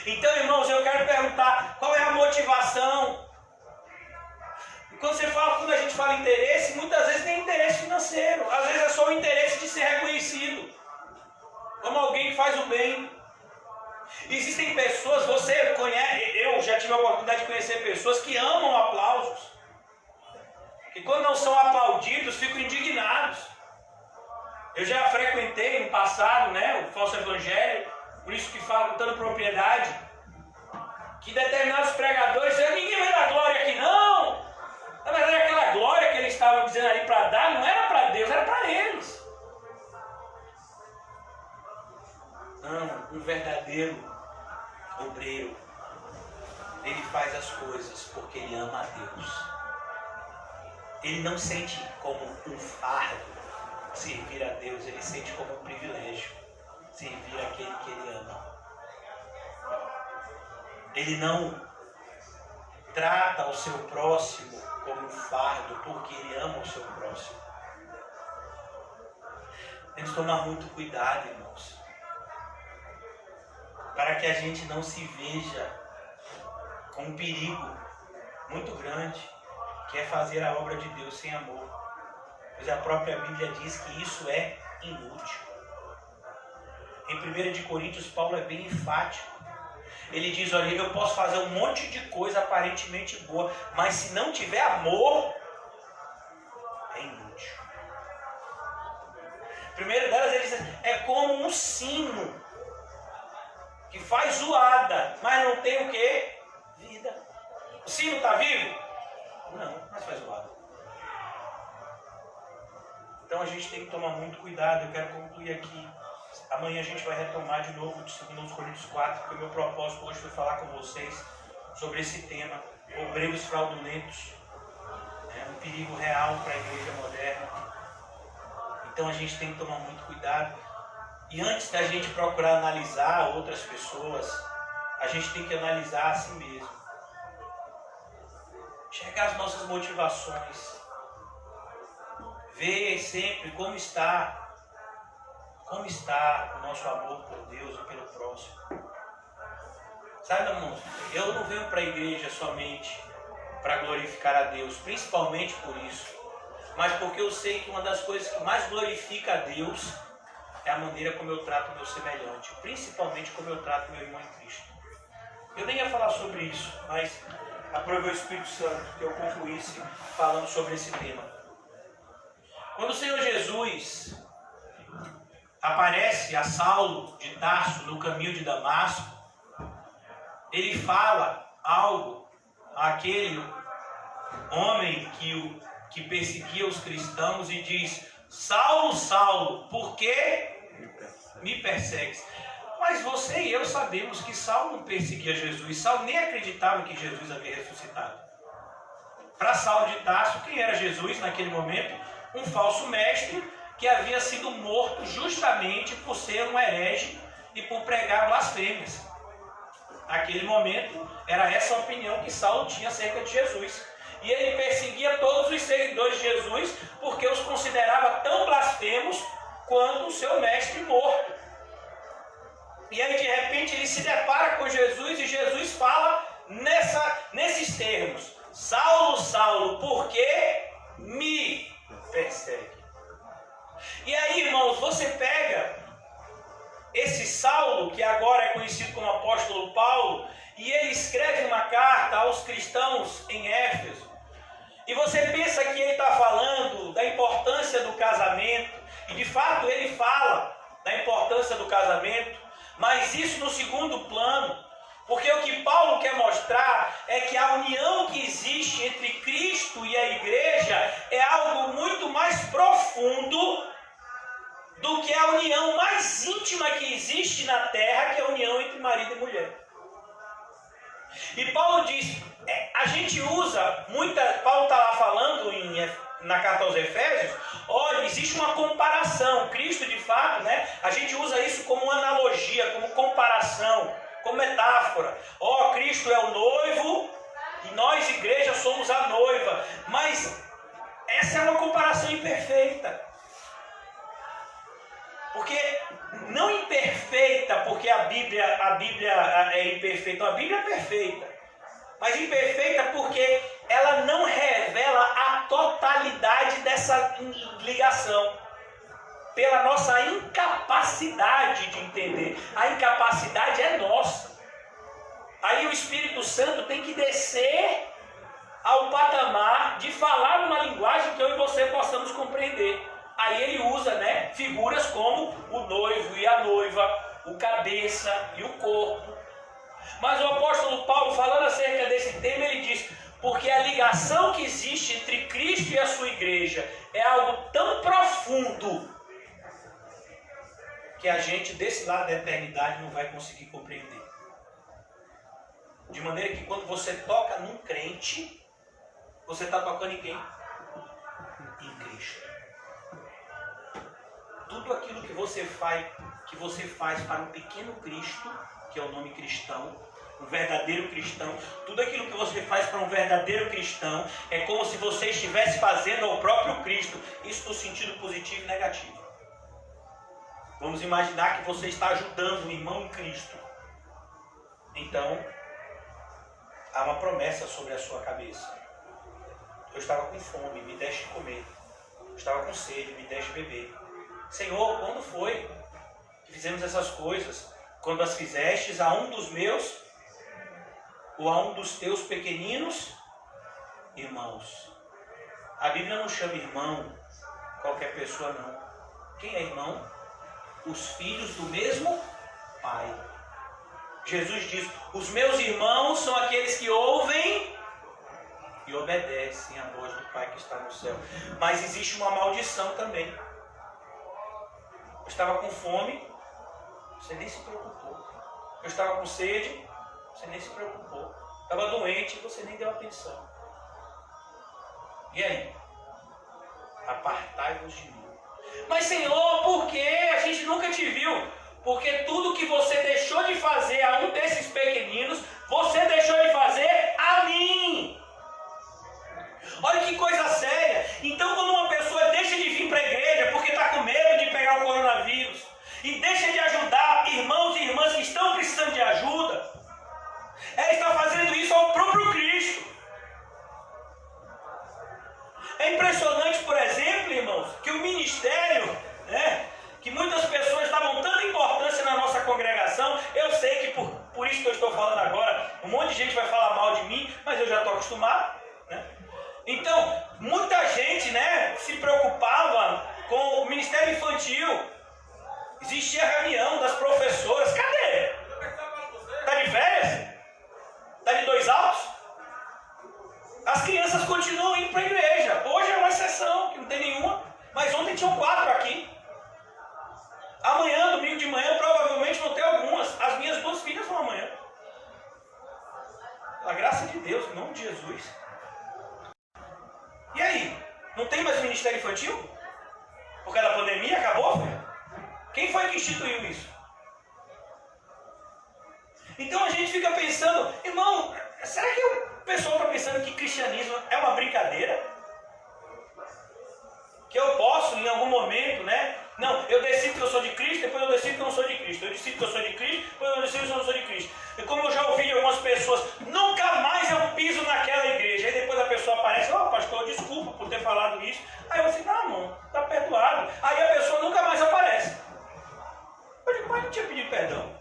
Então, irmãos, eu quero perguntar, qual é a motivação? Quando a gente fala interesse, muitas vezes tem interesse financeiro. Às vezes é só o interesse de ser reconhecido como alguém que faz o bem. Existem pessoas, você conhece, eu já tive a oportunidade de conhecer pessoas que amam aplausos. E quando não são aplaudidos, ficam indignados. Eu já frequentei no passado, o falso evangelho, por isso que falo com toda propriedade, que determinados pregadores diziam, ninguém vai dar glória aqui não. Na verdade, aquela glória que eles estavam dizendo ali para dar, não era para Deus, era para eles. Não, um verdadeiro obreiro, ele faz as coisas porque ele ama a Deus. Ele não sente como um fardo servir a Deus, ele sente como um privilégio servir aquele que ele ama. Ele não trata o seu próximo como um fardo, porque ele ama o seu próximo. Temos que tomar muito cuidado, irmãos, para que a gente não se veja com um perigo muito grande, que é fazer a obra de Deus sem amor. Pois a própria Bíblia diz que isso é inútil. Em 1 Coríntios, Paulo é bem enfático. Ele diz, olha, eu posso fazer um monte de coisa aparentemente boa, mas se não tiver amor, é inútil. Primeiro delas, ele diz, é como um sino que faz zoada, mas não tem o quê? Vida. O sino está vivo? Não, mas faz zoada. Então a gente tem que tomar muito cuidado. Eu quero concluir aqui. Amanhã a gente vai retomar de novo de 2 Coríntios 4, porque o meu propósito hoje foi falar com vocês sobre esse tema, obreiros fraudulentos, um perigo real para a igreja moderna. Então a gente tem que tomar muito cuidado. E antes da gente procurar analisar outras pessoas, a gente tem que analisar a si mesmo. Chegar as nossas motivações. Ver sempre como está o nosso amor por Deus e pelo próximo. Sabe, irmãos, eu não venho para a igreja somente para glorificar a Deus, principalmente por isso, mas porque eu sei que uma das coisas que mais glorifica a Deus é a maneira como eu trato o meu semelhante, principalmente como eu trato meu irmão em Cristo. Eu nem ia falar sobre isso, mas aprovei o Espírito Santo que eu concluísse falando sobre esse tema. Quando o Senhor Jesus aparece a Saulo de Tarso no caminho de Damasco, ele fala algo àquele homem que perseguia os cristãos e diz: Saulo, Saulo, por que me persegues? Mas você e eu sabemos que Saulo não perseguia Jesus. Saulo nem acreditava que Jesus havia ressuscitado. Para Saulo de Tarso, quem era Jesus naquele momento? Um falso mestre que havia sido morto justamente por ser um herege e por pregar blasfêmias. Naquele momento, era essa a opinião que Saulo tinha acerca de Jesus. E ele perseguia todos os seguidores de Jesus porque os considerava tão blasfemos quanto o seu mestre morto. E aí, de repente, ele se depara com Jesus e Jesus fala nesses termos: Saulo, Saulo, por que me persegue? E aí, irmãos, você pega esse Saulo, que agora é conhecido como apóstolo Paulo, e ele escreve uma carta aos cristãos em Éfeso. E você pensa que ele está falando da importância do casamento, e de fato ele fala da importância do casamento, mas isso no segundo plano, porque o que Paulo quer mostrar é que a união que existe entre Cristo e a igreja é algo muito mais profundo do que a união mais íntima que existe na terra, que é a união entre marido e mulher. E Paulo diz, a gente usa Paulo está lá falando na carta aos Efésios, olha, existe uma comparação, Cristo de fato, a gente usa isso como analogia, como comparação, como metáfora. Cristo é o noivo e nós, igreja, somos a noiva. Mas essa é uma comparação imperfeita. Porque, não imperfeita porque a Bíblia é imperfeita, a Bíblia é perfeita. Mas imperfeita porque ela não revela a totalidade dessa ligação. Pela nossa incapacidade de entender. A incapacidade é nossa. Aí o Espírito Santo tem que descer ao patamar de falar uma linguagem que eu e você possamos compreender. Aí ele usa figuras como o noivo e a noiva, o cabeça e o corpo. Mas o apóstolo Paulo, falando acerca desse tema, ele diz: porque a ligação que existe entre Cristo e a sua igreja é algo tão profundo que a gente desse lado da eternidade não vai conseguir compreender. De maneira que quando você toca num crente, você está tocando em quem? Em Cristo. Tudo aquilo que você faz para um pequeno Cristo, que é o nome cristão, um verdadeiro cristão, tudo aquilo que você faz para um verdadeiro cristão é como se você estivesse fazendo ao próprio Cristo, isso no sentido positivo e negativo. Vamos imaginar que você está ajudando um irmão em Cristo. Então, há uma promessa sobre a sua cabeça. Eu estava com fome, me deste comer. Eu estava com sede, me deste beber. Senhor, quando foi que fizemos essas coisas? Quando as fizestes a um dos meus ou a um dos teus pequeninos irmãos. A Bíblia não chama irmão qualquer pessoa, não. Quem é irmão? Os filhos do mesmo Pai. Jesus diz: os meus irmãos são aqueles que ouvem e obedecem à voz do Pai que está no céu. Mas existe uma maldição também. Eu estava com fome, você nem se preocupou. Eu estava com sede, você nem se preocupou. Estava doente, você nem deu atenção. E aí? Apartai-vos de mim. Mas Senhor, por quê? A gente nunca te viu. Porque tudo que você deixou de fazer a um desses pequeninos, você deixou de fazer a mim. Olha que coisa séria. Então, quando uma pessoa deixa de vir para a igreja porque está com medo de pegar o coronavírus e deixa de ajudar irmãos e irmãs que estão precisando de ajuda, ela está fazendo isso ao próprio Cristo. É impressionante, por exemplo, gente vai falar mal de mim, mas eu já estou acostumado, né? Então, muita gente, né, se preocupava com o ministério infantil. Existia reunião das professoras. Cadê? Está de férias? Está de 2 altos? As crianças continuam indo para a igreja. Hoje é uma exceção, que não tem nenhuma. Mas ontem tinham 4 aqui. Amanhã, domingo de manhã, provavelmente vão ter algumas. As minhas 2 filhas vão amanhã. A graça de Deus, em nome de Jesus. E aí? Não tem mais ministério infantil? Por causa da pandemia? Acabou, filho? Quem foi que instituiu isso? Então a gente fica pensando, irmão, será que o pessoal está pensando que cristianismo é uma brincadeira? Que eu posso, em algum momento, né? Não, eu decido que eu sou de Cristo, depois eu decido que eu não sou de Cristo. Eu decido que eu sou de Cristo, depois eu decido que eu não sou de Cristo. E como eu já ouvi de algumas pessoas, nunca mais eu piso naquela igreja. Aí depois a pessoa aparece, pastor, desculpa por ter falado isso. Aí eu fico, irmão, tá perdoado. Aí a pessoa nunca mais aparece. Eu digo, mas não tinha pedido perdão.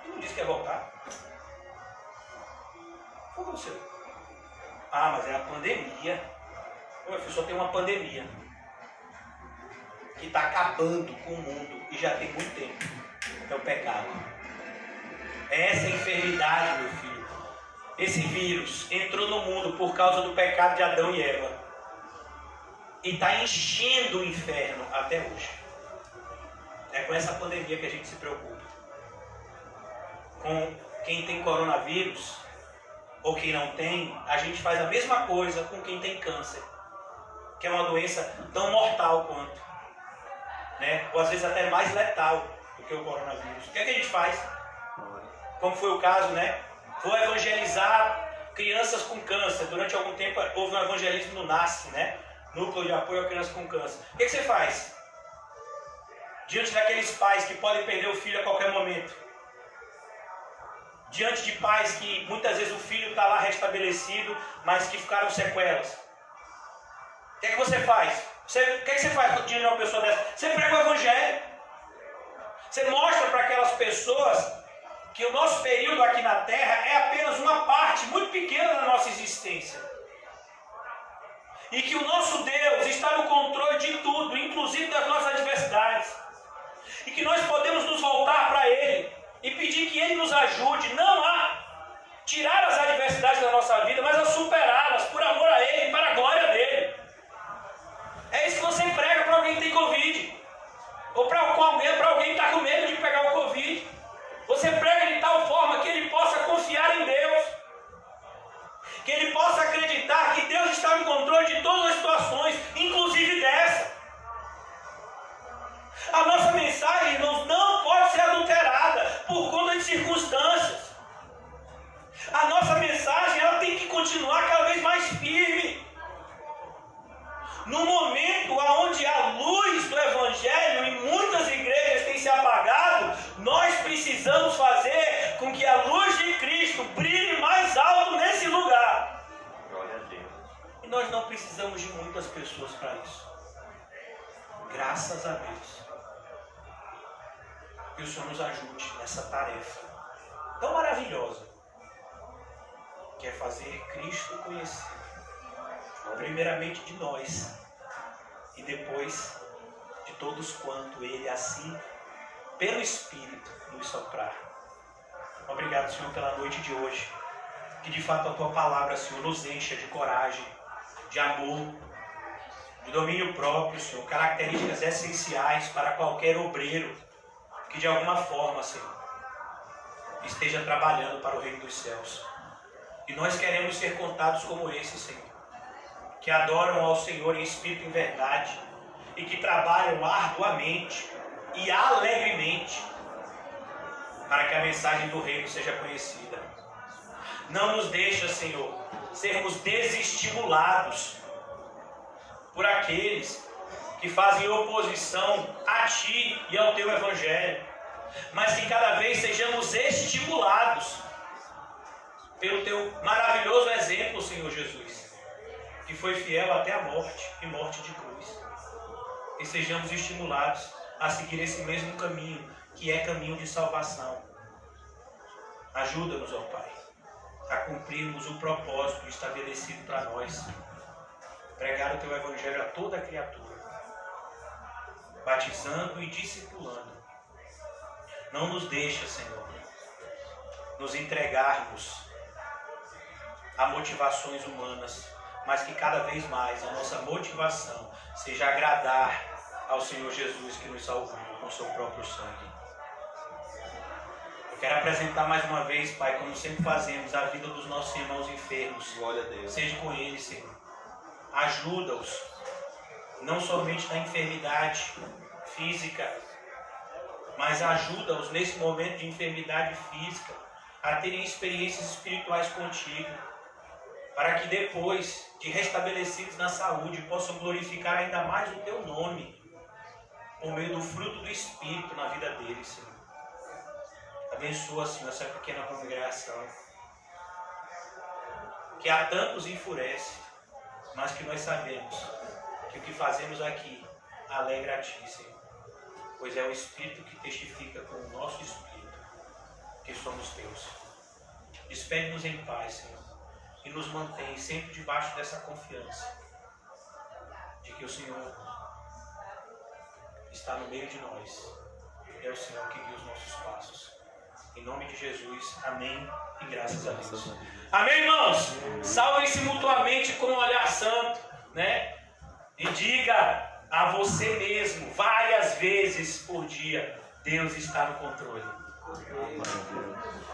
Tu não disse que ia voltar. O que aconteceu? Ah, mas é a pandemia. Meu filho, só tem uma pandemia que está acabando com o mundo e já tem muito tempo. É o pecado. Essa enfermidade, meu filho, esse vírus entrou no mundo por causa do pecado de Adão e Eva e está enchendo o inferno até hoje. É com essa pandemia que a gente se preocupa. Com quem tem coronavírus ou quem não tem, a gente faz a mesma coisa com quem tem câncer, que é uma doença tão mortal quanto, né? Ou às vezes até mais letal do que o coronavírus. O que é que a gente faz? Como foi o caso, né? Vou evangelizar crianças com câncer. Durante algum tempo houve um evangelismo no NASC, né? Núcleo de Apoio a Crianças com Câncer. O que você faz? Diante daqueles pais que podem perder o filho a qualquer momento. Diante de pais que muitas vezes o filho está lá restabelecido, mas que ficaram sequelas. O que é que você faz? O que é que você faz diante de uma pessoa dessa? Você prega o evangelho. Você mostra para aquelas pessoas que o nosso período aqui na Terra é apenas uma parte muito pequena da nossa existência. E que o nosso Deus está no controle de tudo, inclusive das nossas adversidades. E que nós podemos nos voltar para Ele e pedir que Ele nos ajude, não a tirar as adversidades da nossa vida, mas a superá-las por amor a Ele e para a glória dEle. É isso que você prega para alguém que tem Covid. Ou para alguém que está com medo de pegar o Covid. Você prega de tal forma que ele possa confiar em Deus. Que ele possa acreditar que Deus está no controle de todas as situações, inclusive dessa. A nossa mensagem, irmãos, não pode ser adulterada por conta de circunstâncias. A nossa mensagem, ela tem que continuar cada vez mais firme. No momento onde a luz do Evangelho em muitas igrejas tem se apagado, nós precisamos fazer com que a luz de Cristo brilhe mais alto nesse lugar. Glória a Deus. E nós não precisamos de muitas pessoas para isso. Graças a Deus. Que o Senhor nos ajude nessa tarefa tão maravilhosa, que é fazer Cristo conhecido. Primeiramente de nós e depois de todos quanto Ele assim, pelo Espírito, nos soprar. Obrigado, Senhor, pela noite de hoje. Que de fato a Tua palavra, Senhor, nos encha de coragem, de amor, de domínio próprio, Senhor. Características essenciais para qualquer obreiro que de alguma forma, Senhor, esteja trabalhando para o reino dos céus. E nós queremos ser contados como esse, Senhor, que adoram ao Senhor em espírito e em verdade, e que trabalham arduamente e alegremente para que a mensagem do reino seja conhecida. Não nos deixa, Senhor, sermos desestimulados por aqueles que fazem oposição a Ti e ao Teu Evangelho, mas que cada vez sejamos estimulados pelo Teu maravilhoso exemplo, Senhor Jesus, que foi fiel até a morte e morte de cruz. E sejamos estimulados a seguir esse mesmo caminho, que é caminho de salvação. Ajuda-nos, ó Pai. a cumprirmos o propósito estabelecido para nós. Pregar o Teu Evangelho a toda a criatura, batizando e discipulando. Não nos deixa, Senhor, nos entregarmos a motivações humanas, mas que cada vez mais a nossa motivação seja agradar ao Senhor Jesus que nos salvou com o seu próprio sangue. Eu quero apresentar mais uma vez, Pai, como sempre fazemos, a vida dos nossos irmãos enfermos. Glória a Deus. Seja com eles, Senhor. Ajuda-os, não somente na enfermidade física, mas ajuda-os nesse momento de enfermidade física a terem experiências espirituais contigo, para que depois de restabelecidos na saúde possam glorificar ainda mais o Teu nome por meio do fruto do Espírito na vida deles, Senhor. Abençoa, Senhor, essa pequena congregação que a tantos enfurece, mas que nós sabemos que o que fazemos aqui alegra a Ti, Senhor, pois é o Espírito que testifica com o nosso Espírito que somos Teus. Despede-nos em paz, Senhor, e nos mantém sempre debaixo dessa confiança de que o Senhor está no meio de nós. É o Senhor que guia os nossos passos. Em nome de Jesus, amém e graças a Deus. Amém, irmãos? Salvem-se mutuamente com um olhar santo, né? E diga a você mesmo, várias vezes por dia, Deus está no controle. Amém.